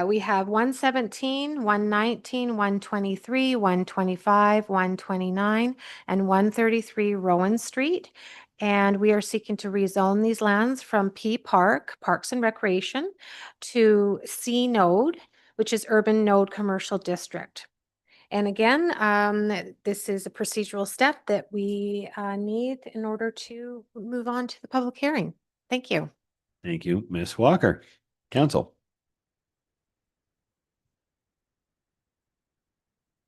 We have 117, 119, 123, 125, 129, and 133 Rowan Street. And we are seeking to rezone these lands from P Park, Parks and Recreation, to C Node, which is Urban Node Commercial District. And again, this is a procedural step that we need in order to move on to the public hearing. Thank you. Thank you, Ms. Walker. Council.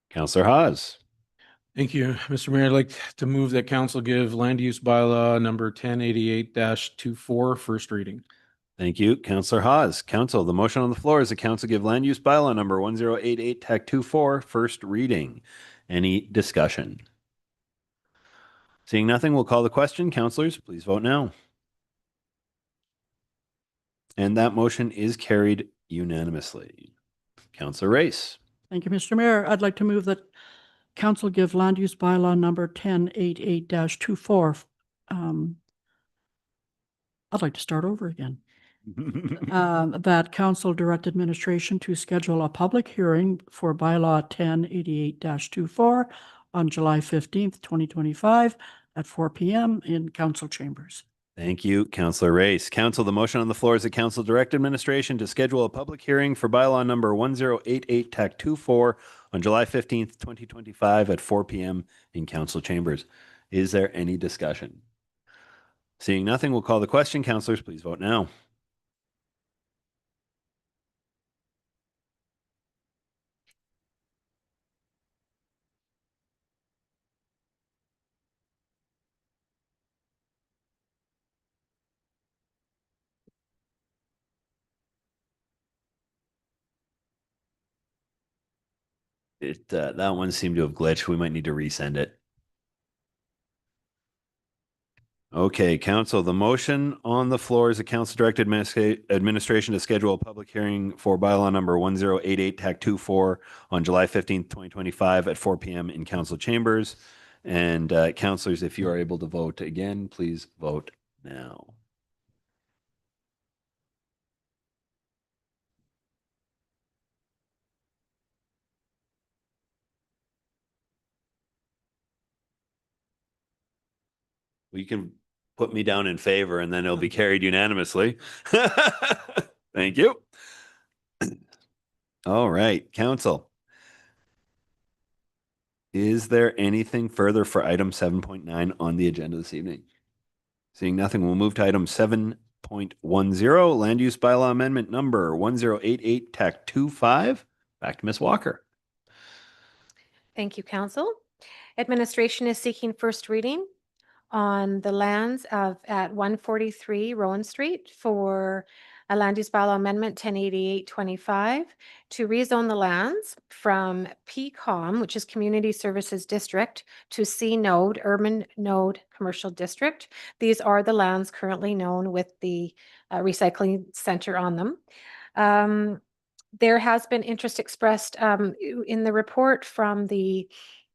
Councillor Hawes. Thank you, Mr. Mayor. I'd like to move that council give land use bylaw number 1088-24 first reading. Thank you, Councillor Hawes. Council, the motion on the floor is the council give land use bylaw number 1088 TAC 24 first reading. Any discussion? Seeing nothing, we'll call the question. Councillors, please vote now. And that motion is carried unanimously. Councillor Race. Thank you, Mr. Mayor. I'd like to move that council give land use bylaw number 1088-24. I'd like to start over again. That council direct administration to schedule a public hearing for bylaw 1088-24 on July 15th, 2025 at 4 p.m. in council chambers. Thank you, Councillor Race. Council, the motion on the floor is the council direct administration to schedule a public hearing for bylaw number 1088 TAC 24 on July 15th, 2025 at 4 p.m. in council chambers. Is there any discussion? Seeing nothing, we'll call the question. Councillors, please vote now. That one seemed to have glitched. We might need to resend it. Okay, council, the motion on the floor is the council directed administration to schedule a public hearing for bylaw number 1088 TAC 24 on July 15th, 2025 at 4 p.m. in council chambers. And councilors, if you are able to vote again, please vote now. Well, you can put me down in favor and then it'll be carried unanimously. Thank you. All right, council. Is there anything further for item 7.9 on the agenda this evening? Seeing nothing, we'll move to item 7.10, land use bylaw amendment number 1088 TAC 25. Back to Ms. Walker. Thank you, council. Administration is seeking first reading on the lands at 143 Rowan Street for a land use bylaw amendment 1088-25 to rezone the lands from PCOM, which is Community Services District, to C Node, Urban Node Commercial District. These are the lands currently known with the recycling center on them. There has been interest expressed in the report from the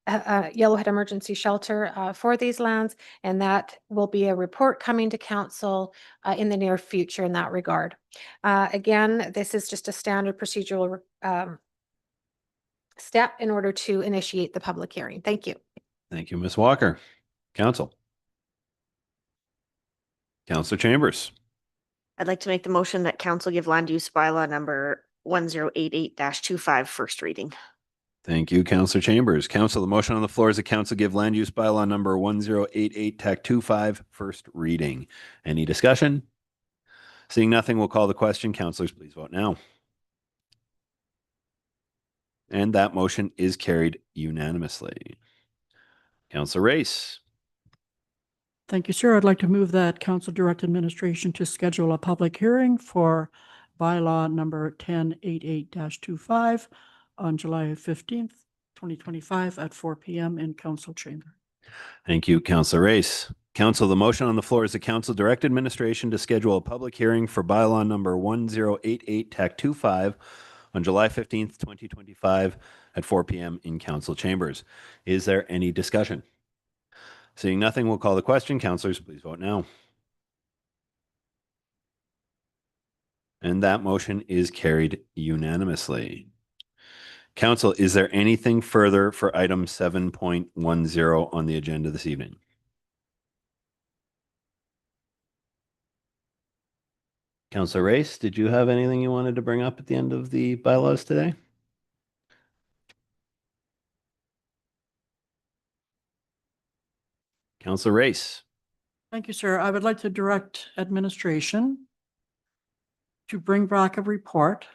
Yellowhead Emergency Shelter for these lands, and that will be a report coming to council in the near future in that regard. Again, this is just a standard procedural step in order to initiate the public hearing. Thank you. Thank you, Ms. Walker. Council. Councillor Chambers. I'd like to make the motion that council give land use bylaw number 1088-25 first reading. Thank you, Councillor Chambers. Council, the motion on the floor is the council give land use bylaw number 1088 TAC 25 first reading. Any discussion? Seeing nothing, we'll call the question. Councillors, please vote now. And that motion is carried unanimously. Councillor Race. Thank you, sir. I'd like to move that council direct administration to schedule a public hearing for bylaw number 1088-25 on July 15th, 2025 at 4 p.m. in council chamber. Thank you, Councillor Race. Council, the motion on the floor is the council direct administration to schedule a public hearing for bylaw number 1088 TAC 25 on July 15th, 2025 at 4 p.m. in council chambers. Is there any discussion? Seeing nothing, we'll call the question. Councillors, please vote now. And that motion is carried unanimously. Council, is there anything further for item 7.10 on the agenda this evening? Councillor Race, did you have anything you wanted to bring up at the end of the bylaws today? Councillor Race. Thank you, sir. I would like to direct administration to bring back a report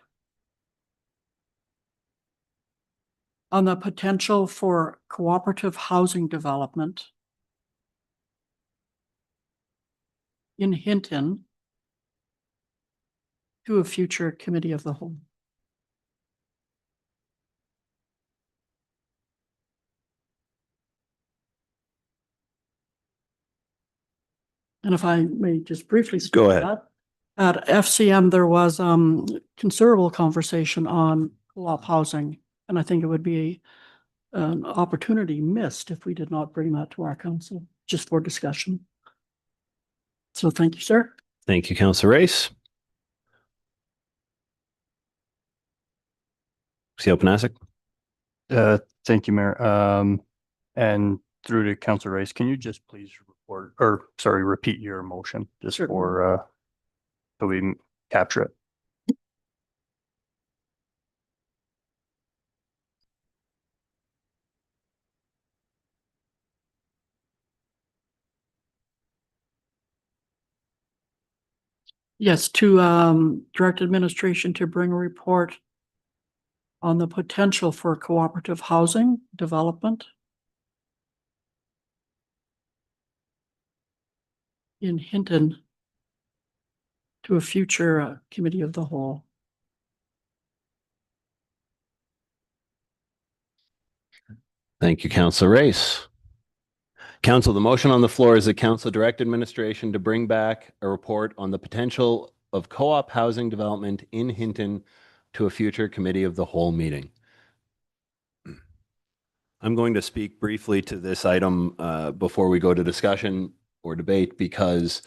on the potential for cooperative housing development in Hinton to a future committee of the whole. And if I may just briefly. speak Go to ahead. that. At FCM, there was considerable conversation on co-op housing, and I think it would be an opportunity missed if we did not bring that to our council, just for discussion. So thank you, sir. Thank you, Councillor Race. CEO Panasic. Thank you, Mayor. And through to Councillor Rice, can you just please report, or sorry, repeat your motion just Sure. for, so we can capture it? Yes, to direct administration to bring a report on the potential for cooperative housing development in Hinton to a future committee of the whole. Thank you, Councillor Race. Council, the motion on the floor is that Council direct administration to bring back a report on the potential of co-op housing development in Hinton to a future committee of the whole meeting. I'm going to speak briefly to this item before we go to discussion or debate because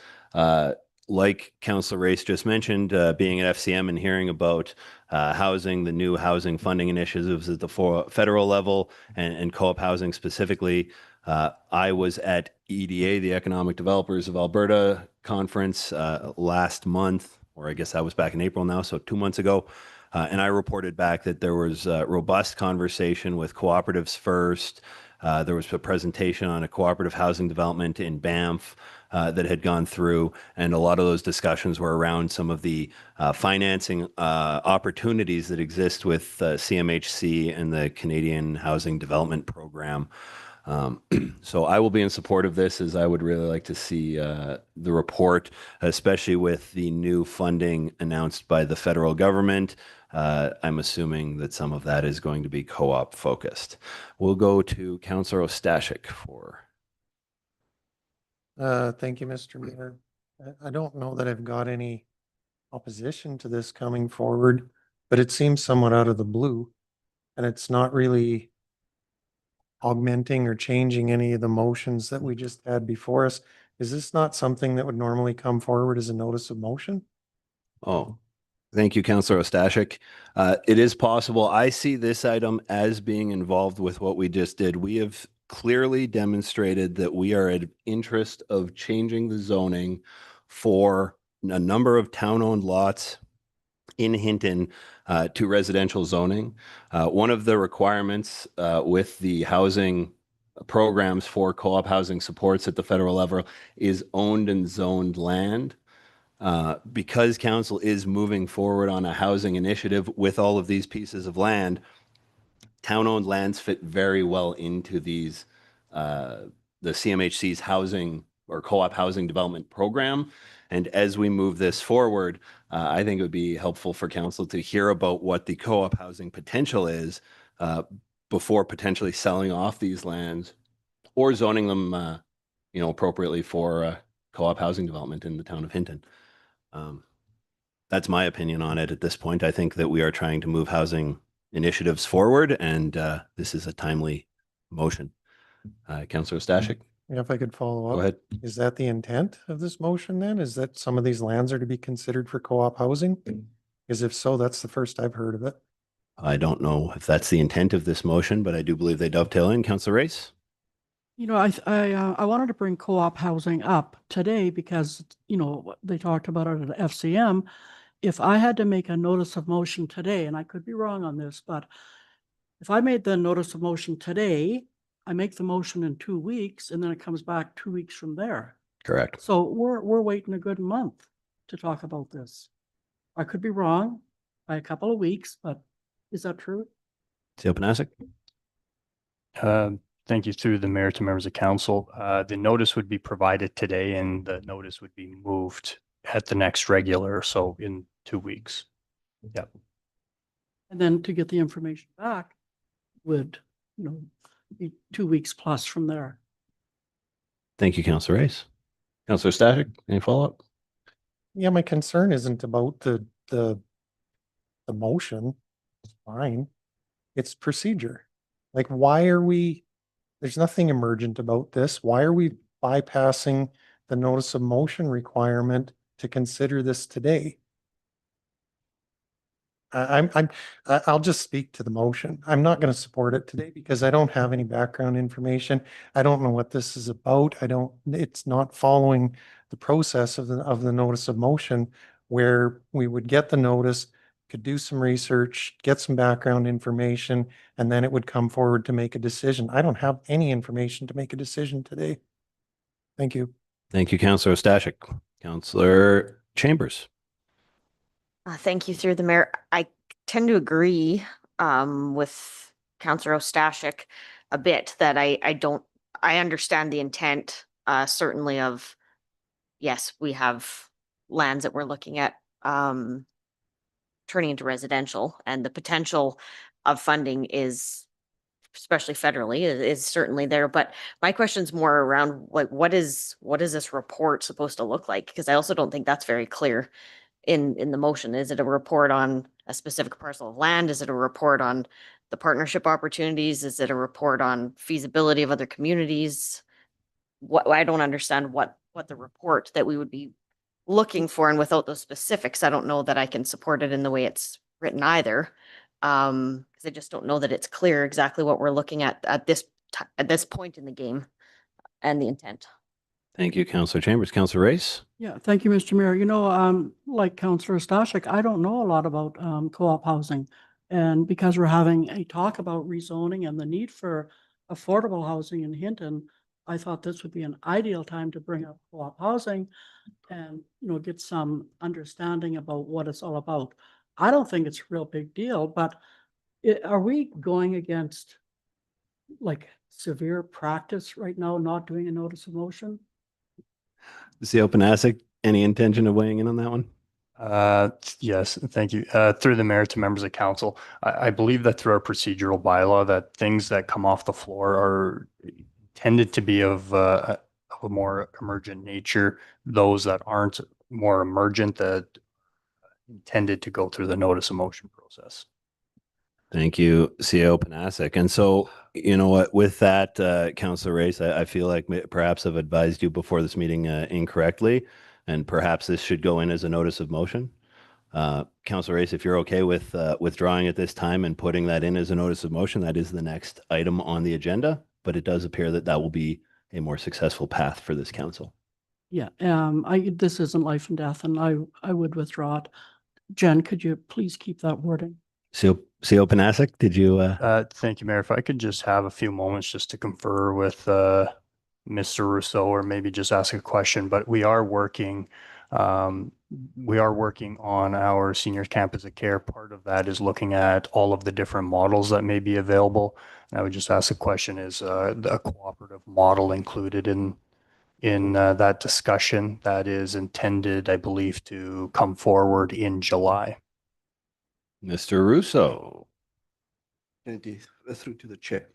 like Councillor Race just mentioned, being at FCM and hearing about housing, the new housing funding initiatives at the federal level and co-op housing specifically, I was at EDA, the Economic Developers of Alberta conference last month, or I guess I was back in April now, so 2 months ago. And I reported back that there was robust conversation with Cooperatives First. There was a presentation on a cooperative housing development in Banff that had gone through, and a lot of those discussions were around some of the financing opportunities that exist with CMHC and the Canadian Housing Development Program. So I will be in support of this, as I would really like to see the report, especially with the new funding announced by the federal government. I'm assuming that some of that is going to be co-op focused. We'll go to Councillor Ostashik for. Thank you, Mr. Mayor. I don't know that I've got any opposition to this coming forward, but it seems somewhat out of the blue, and it's not really augmenting or changing any of the motions that we just had before us. Is this not something that would normally come forward as a notice of motion? Oh, thank you, Councillor Ostashik. It is possible. I see this item as being involved with what we just did. We have clearly demonstrated that we are at interest of changing the zoning for a number of town-owned lots in Hinton to residential zoning. One of the requirements with the housing programs for co-op housing supports at the federal level is owned and zoned land. Because council is moving forward on a housing initiative with all of these pieces of land, town-owned lands fit very well into these, the CMHC's housing or co-op housing development program. And as we move this forward, I think it would be helpful for council to hear about what the co-op housing potential is before potentially selling off these lands or zoning them, appropriately for co-op housing development in the town of Hinton. That's my opinion on it at this point. I think that we are trying to move housing initiatives forward, and this is a timely motion. Councillor Ostashik? Yeah, if I could follow up. Go ahead. Is that the intent of this motion then? Is that some of these lands are to be considered for co-op housing? Because if so, that's the first I've heard of it. I don't know if that's the intent of this motion, but I do believe they dovetail in. Councillor Race? You know, I wanted to bring co-op housing up today because, you know, they talked about it at FCM. If I had to make a notice of motion today, and I could be wrong on this, but if I made the notice of motion today, I make the motion in 2 weeks and then it comes back 2 weeks from there. Correct. So we're waiting a good month to talk about this. I could be wrong by a couple of weeks, but is that true? CEO Panasic? Thank you through the mayor to members of council. The notice would be provided today and the notice would be moved at the next regular, so in 2 weeks. Yep. And then to get the information back would, you know, be 2 weeks plus from there. Thank you, Councillor Race. Councillor Stashik, any follow-up? Yeah, my concern isn't about the motion. It's fine. It's procedure. Like, why are we, there's nothing emergent about this. Why are we bypassing the notice of motion requirement to consider this today? I'll just speak to the motion. I'm not going to support it today because I don't have any background information. I don't know what this is about. It's not following the process of the notice of motion where we would get the notice, could do some research, get some background information, and then it would come forward to make a decision. I don't have any information to make a decision today. Thank you. Thank you, Councillor Stashik. Councillor Chambers. Thank you through the mayor. I tend to agree with Councillor Ostashik a bit that I understand the intent certainly of, yes, we have lands that we're looking at turning into residential, and the potential of funding is, especially federally, is certainly there. But my question's more around like what is this report supposed to look like? Because I also don't think that's very clear in the motion. Is it a report on a specific parcel of land? Is it a report on the partnership opportunities? Is it a report on feasibility of other communities? I don't understand what the report that we would be looking for, and without those specifics, I don't know that I can support it in the way it's written either. Because I just don't know that it's clear exactly what we're looking at this point in the game and the intent. Thank you, Councillor Chambers. Councillor Race? Yeah, thank you, Mr. Mayor. You know, like Councillor Stashik, I don't know a lot about co-op housing. And because we're having a talk about rezoning and the need for affordable housing in Hinton, I thought this would be an ideal time to bring up co-op housing and, you know, get some understanding about what it's all about. I don't think it's a real big deal, but are we going against like severe practice right now, not doing a notice of motion? CEO Panasic, any intention of weighing in on that one? Yes, thank you. Through the mayor to members of council, I believe that through our procedural bylaw, that things that come off the floor are tended to be of a more emergent nature. Those that aren't more emergent that intended to go through the notice of motion process. Thank you, CEO Panasic. And so, you know what, with that, Councillor Race, I feel like perhaps I've advised you before this meeting incorrectly, and perhaps this should go in as a notice of motion. Councillor Race, if you're okay with withdrawing at this time and putting that in as a notice of motion, that is the next item on the agenda, but it does appear that that will be a more successful path for this council. Yeah, this isn't life and death, and I would withdraw it. Jen, could you please keep that wording? CEO Panasic, did you? Thank you, Mayor. If I could just have a few moments just to confer with Mr. Rousseau, or maybe just ask a question, but we are working on our senior campus of care. Part of that is looking at all of the different models that may be available. And I would just ask a question, is a cooperative model included in that discussion that is intended, I believe, to come forward in July? Mr. Russo. Through to the chair.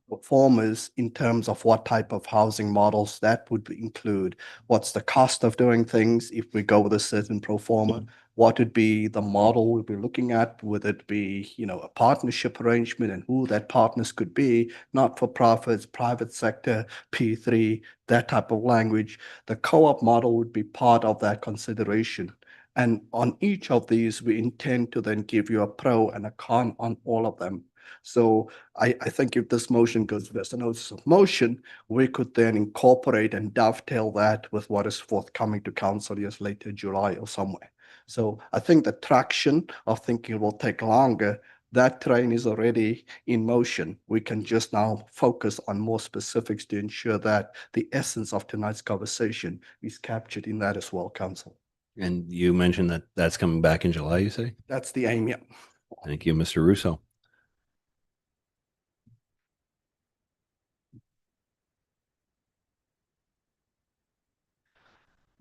Performers in terms of what type of housing models that would include. What's the cost of doing things if we go with a certain pro forma? What would be the model we'll be looking at? Would it be, you know, a partnership arrangement, and who that partners could be, not for profits, private sector, P3, that type of language. The co-op model would be part of that consideration. And on each of these, we intend to then give you a pro and a con on all of them. So I think if this motion goes as a notice of motion, we could then incorporate and dovetail that with what is forthcoming to council years later, July or somewhere. So I think the traction of thinking it will take longer, that train is already in motion. We can just now focus on more specifics to ensure that the essence of tonight's conversation is captured in that as well, council. And you mentioned that that's coming back in July, you say? That's the aim, yeah. Thank you, Mr. Russo.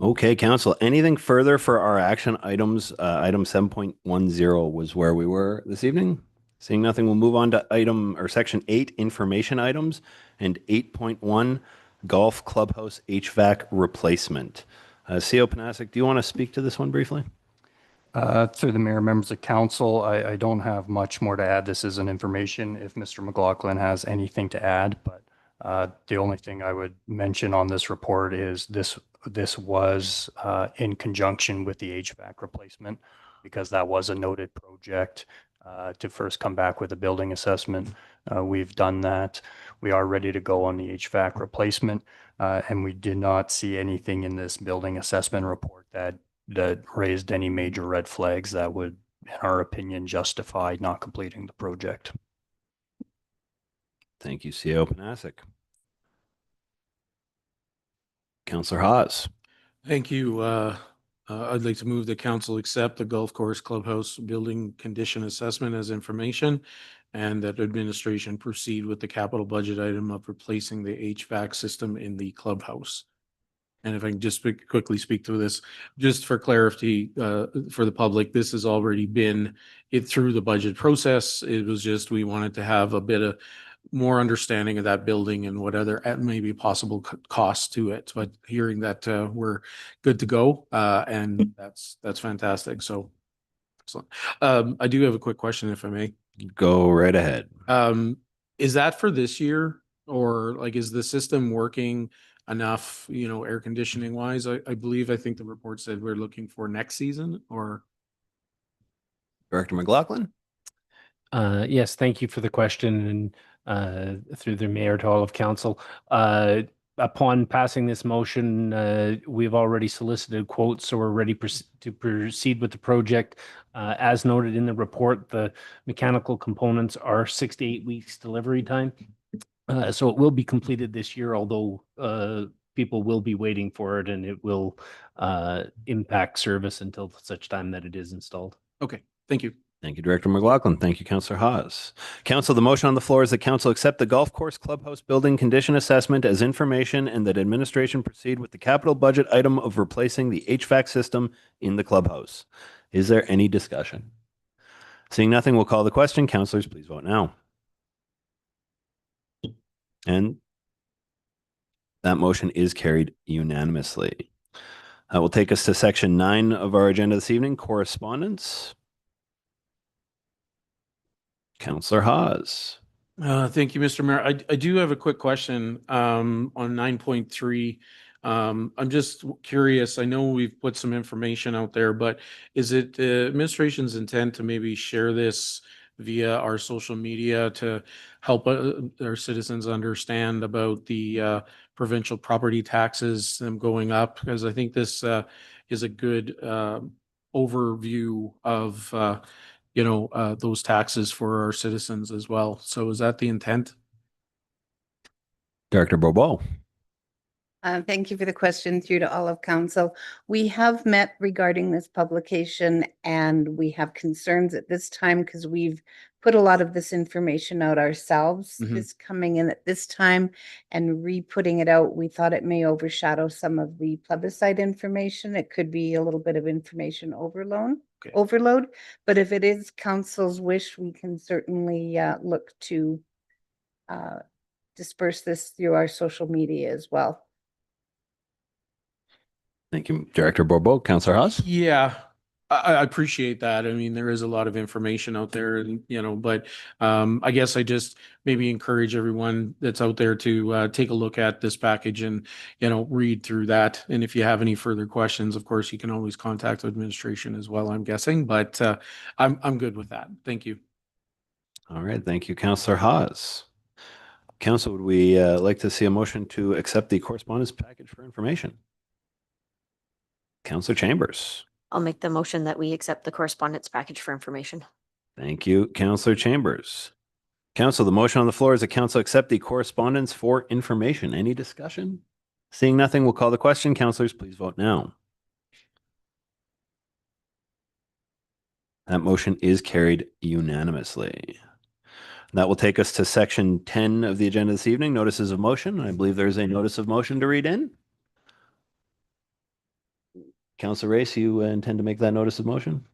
Okay, council, anything further for our action items? Item 7.10 was where we were this evening. Seeing nothing, we'll move on to item or section 8, information items, and 8.1, golf clubhouse HVAC replacement. CO Panasic, do you want to speak to this one briefly? Through the mayor, members of council, I don't have much more to add. This is an information if Mr. McLaughlin has anything to add, but the only thing I would mention on this report is this was in conjunction with the HVAC replacement, because that was a noted project to first come back with a building assessment. We've done that. We are ready to go on the HVAC replacement, and we did not see anything in this building assessment report that raised any major red flags that would, in our opinion, justify not completing the project. Thank you, CO Panasic. Councillor Haas. Thank you. I'd like to move the council accept the golf course clubhouse building condition assessment as information, and that administration proceed with the capital budget item of replacing the HVAC system in the clubhouse. And if I can just quickly speak to this, just for clarity for the public, this has already been through the budget process. It was just we wanted to have a bit of more understanding of that building and what other maybe possible costs to it. But hearing that we're good to go, and that's fantastic. So excellent. I do have a quick question, if I may. Go right ahead. Is that for this year, or like is the system working enough, you know, air conditioning wise? I think the report said we're looking for next season, or Director McLaughlin. Yes, thank you for the question, and through the mayor to all of council. Upon passing this motion, we've already solicited quotes, so we're ready to proceed with the project. As noted in the report, the mechanical components are 6 to 8 weeks delivery time. So it will be completed this year, although people will be waiting for it, and it will impact service until such time that it is installed. Okay, thank you. Thank you, Director McLaughlin. Thank you, Councillor Haas. Council, the motion on the floor is that council accept the golf course clubhouse building condition assessment as information, and that administration proceed with the capital budget item of replacing the HVAC system in the clubhouse. Is there any discussion? Seeing nothing, we'll call the question. Councillors, please vote now. And that motion is carried unanimously. That will take us to section 9 of our agenda this evening, correspondence. Councillor Haas. Thank you, Mr. Mayor. I do have a quick question on 9.3. I'm just curious. I know we've put some information out there, but is it administration's intent to maybe share this via our social media to help our citizens understand about the provincial property taxes, them going up? Because I think this is a good overview of those taxes for our citizens as well. So is that the intent? Director Bourbeau. Thank you for the question through to all of council. We have met regarding this publication, and we have concerns at this time because we've put a lot of this information out ourselves. This coming in at this time and re-putting it out, we thought it may overshadow some of the plebiscite information. It could be a little bit of information overload, but if it is council's wish, we can certainly look to disperse this through our social media as well. Thank you, Director Bourbeau. Councillor Haas. Yeah, I appreciate that. I mean, there is a lot of information out there, and but I guess I just maybe encourage everyone that's out there to take a look at this package and read through that. And if you have any further questions, of course, you can always contact administration as well, I'm guessing. But I'm good with that. Thank you. All right, thank you, Councillor Hawes. Council, would we like to see a motion to accept the correspondence package for information? Councillor Chambers. I'll make the motion that we accept the correspondence package for information. Thank you, Councillor Chambers. Council, the motion on the floor is that council accept the correspondence for information. Any discussion? Seeing nothing, we'll call the question. Councillors, please vote now. That motion is carried unanimously. That will take us to section 10 of the agenda this evening, notices of motion. I believe there's a notice of motion to read in. Councillor Race, you intend to make that notice of motion?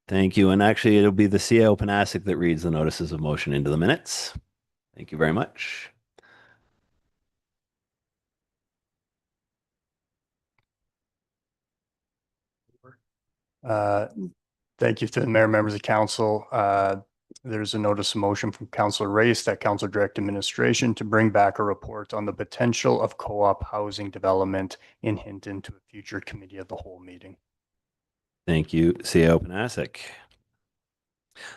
Thank you. And actually, it'll be the CAO Panasik that reads the notices of motion into the minutes. Thank you very much. Thank you to the mayor, members of council. There's a notice of motion from Councillor Race that council direct administration to bring back a report on the potential of co-op housing development in Hinton to a future committee of the whole meeting. Thank you, CAO Panasik.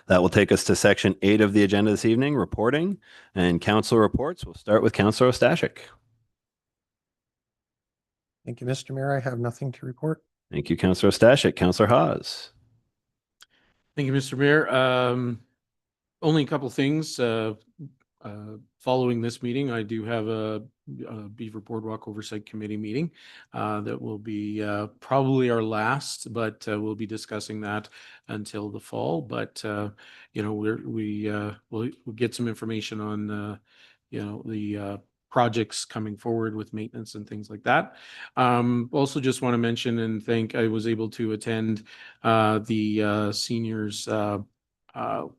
That will take us to section 8 of the agenda this evening, reporting and council reports. We'll start with Councillor Ostashik. Thank you, Mr. Mayor. I have nothing to report. Thank you, Councillor Ostashik. Councillor Hawes. Thank you, Mr. Mayor. Only a couple things. Following this meeting, I do have a Beaver Boardwalk Oversight Committee meeting that will be probably our last, but we'll be discussing that until the fall. But you know, we'll get some information on you know, the projects coming forward with maintenance and things like that. Also just want to mention and thank, I was able to attend the seniors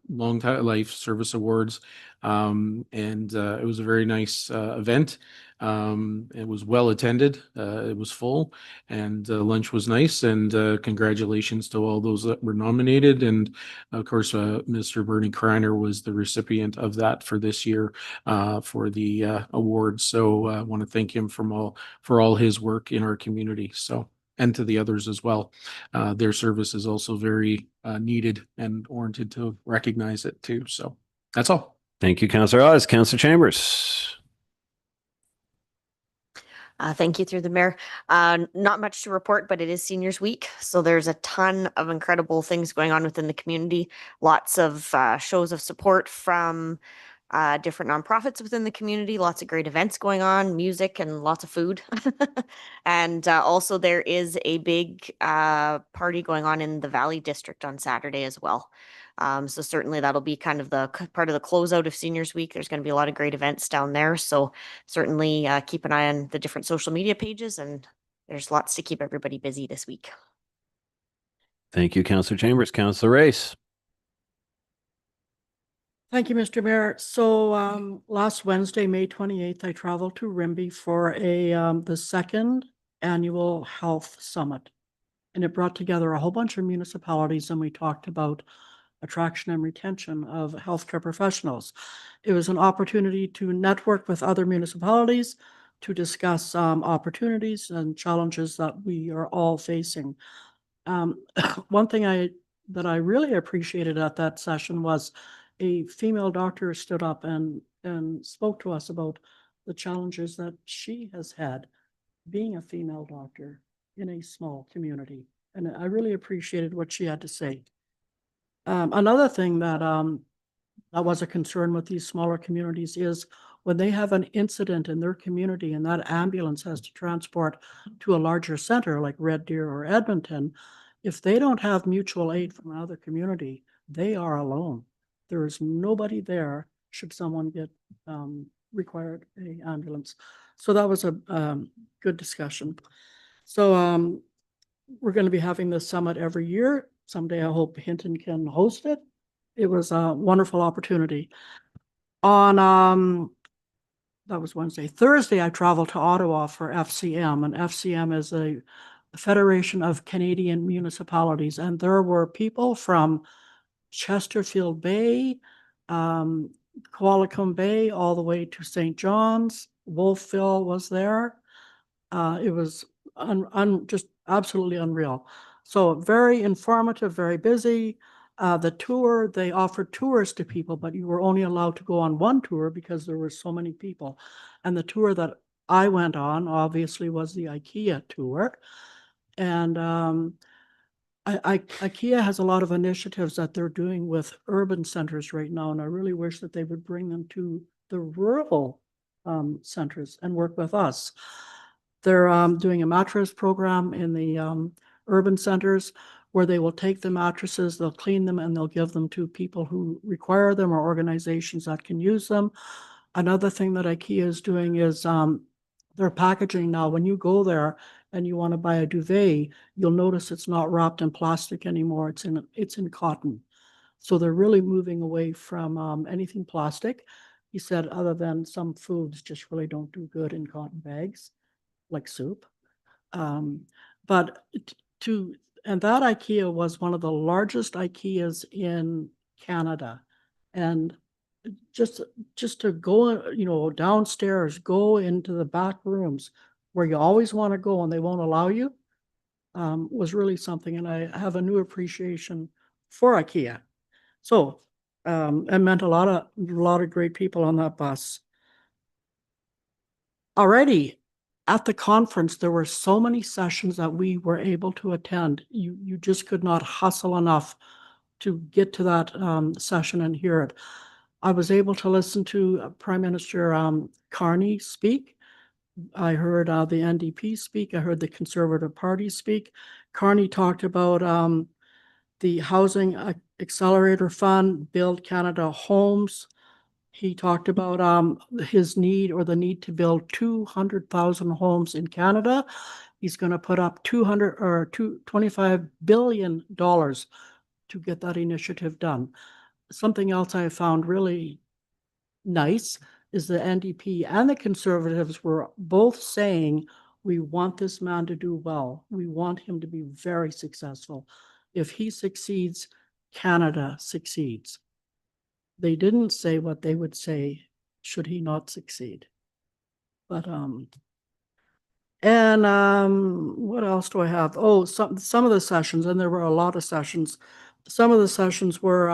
long life service awards, and it was a very nice event. It was well attended, it was full, and lunch was nice, and congratulations to all those that were nominated. And of course, Mr. Bernie Kreiner was the recipient of that for this year for the award. So I want to thank him for all his work in our community. So, and to the others as well. Their service is also very needed and warranted to recognize it too. So that's all. Thank you, Councillor Hawes. Councillor Chambers. Thank you through the mayor. Not much to report, but it is Seniors Week. So there's a ton of incredible things going on within the community. Lots of shows of support from different nonprofits within the community, lots of great events going on, music and lots of food. And also there is a big party going on in the Valley District on Saturday as well. So certainly that'll be kind of the part of the closeout of Seniors Week. There's going to be a lot of great events down there. So certainly keep an eye on the different social media pages, and there's lots to keep everybody busy this week. Thank you, Councillor Chambers. Councillor Race. Thank you, Mr. Mayor. So last Wednesday, May 28th, I traveled to Rimbey for the second annual health summit. And it brought together a whole bunch of municipalities, and we talked about attraction and retention of healthcare professionals. It was an opportunity to network with other municipalities to discuss opportunities and challenges that we are all facing. One thing that I really appreciated at that session was a female doctor stood up and spoke to us about the challenges that she has had being a female doctor in a small community. And I really appreciated what she had to say. Another thing that was a concern with these smaller communities is when they have an incident in their community and that ambulance has to transport to a larger center like Red Deer or Edmonton, if they don't have mutual aid from another community, they are alone. There is nobody there should someone get required an ambulance. So that was a good discussion. So we're going to be having this summit every year. Someday I hope Hinton can host it. It was a wonderful opportunity. On that was Wednesday. Thursday, I traveled to Ottawa for FCM, and FCM is a Federation of Canadian Municipalities, and there were people from Chesterfield Bay, Qualicum Bay, all the way to St. John's. Wolfville was there. It was just absolutely unreal. So very informative, very busy. The tour, they offered tours to people, but you were only allowed to go on one tour because there were so many people. And the tour that I went on obviously was the IKEA tour. And IKEA has a lot of initiatives that they're doing with urban centers right now, and I really wish that they would bring them to the rural centers and work with us. They're doing a mattress program in the urban centers where they will take the mattresses, they'll clean them, and they'll give them to people who require them or organizations that can use them. Another thing that IKEA is doing is their packaging now. When you go there and you want to buy a duvet, you'll notice it's not wrapped in plastic anymore. It's in cotton. So they're really moving away from anything plastic. He said other than some foods just really don't do good in cotton bags, like soup. And that IKEA was one of the largest IKEAs in Canada. And just to go, downstairs, go into the back rooms where you always want to go and they won't allow you, was really something. And I have a new appreciation for IKEA. So it meant a lot of great people on that bus. Already at the conference, there were so many sessions that we were able to attend. You just could not hustle enough to get to that session and hear it. I was able to listen to Prime Minister Carney speak. I heard the NDP speak. I heard the Conservative Party speak. Carney talked about the Housing Accelerator Fund, Build Canada Homes. He talked about his need or the need to build 200,000 homes in Canada. He's going to put up $25 billion to get that initiative done. Something else I found really nice is the NDP and the Conservatives were both saying, we want this man to do well. We want him to be very successful. If he succeeds, Canada succeeds. They didn't say what they would say should he not succeed. But what else do I have? Oh, some of the sessions, and there were a lot of sessions. Some of the sessions were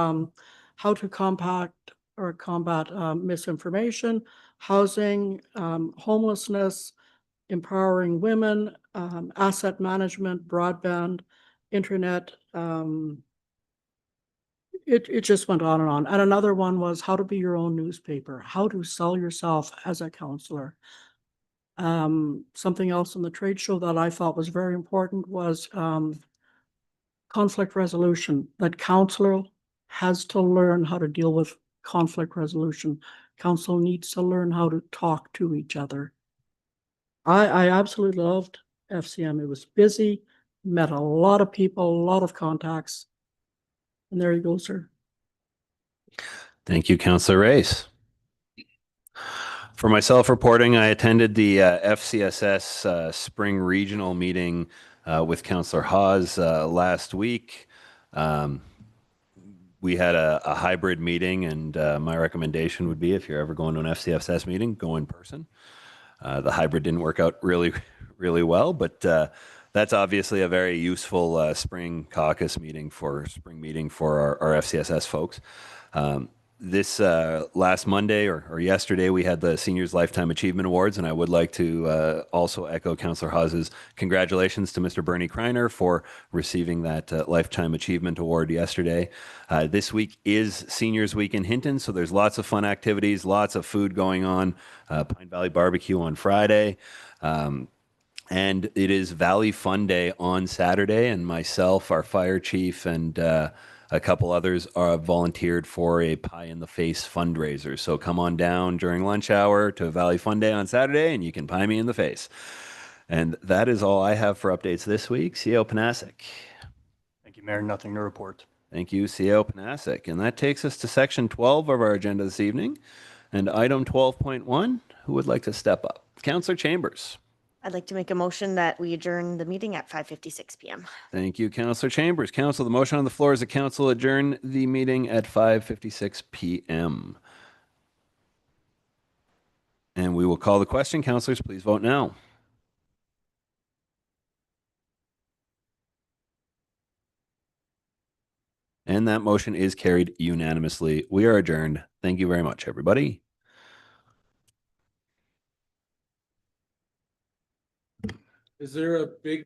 how to combat misinformation, housing, homelessness, empowering women, asset management, broadband, internet. It just went on and on. And another one was how to be your own newspaper, how to sell yourself as a counselor. Something else in the trade show that I thought was very important was conflict resolution, that council has to learn how to deal with conflict resolution. Council needs to learn how to talk to each other. I absolutely loved FCM. It was busy, met a lot of people, a lot of contacts. And there you go, sir. Thank you, Councillor Race. For myself reporting, I attended the FCSS Spring Regional meeting with Councillor Hawes last week. We had a hybrid meeting, and my recommendation would be if you're ever going to an FCSS meeting, go in person. The hybrid didn't work out really well, but that's obviously a very useful spring caucus meeting for our FCSS folks. This last Monday or yesterday, we had the Seniors Lifetime Achievement Awards, and I would like to also echo Councillor Hawes's congratulations to Mr. Bernie Kreiner for receiving that Lifetime Achievement Award yesterday. This week is Seniors Week in Hinton, so there's lots of fun activities, lots of food going on. Pine Valley Barbecue on Friday. And it is Valley Fun Day on Saturday, and myself, our fire chief, and a couple others are volunteered for a Pie in the Face fundraiser. So come on down during lunch hour to Valley Fun Day on Saturday, and you can pie me in the face. And that is all I have for updates this week. CEO Panasic. Thank you, Mayor. Nothing to report. Thank you, CEO Panasic. And that takes us to section 12 of our agenda this evening. And item 12.1, who would like to step up? Councillor Chambers. I'd like to make a motion that we adjourn the meeting at 5:56 p.m. Thank you, Councillor Chambers. Council, the motion on the floor is that Council adjourn the meeting at 5:56 p.m. And we will call the question. Councillors, please vote now. And that motion is carried unanimously. We are adjourned. Thank you very much, everybody. Is there a big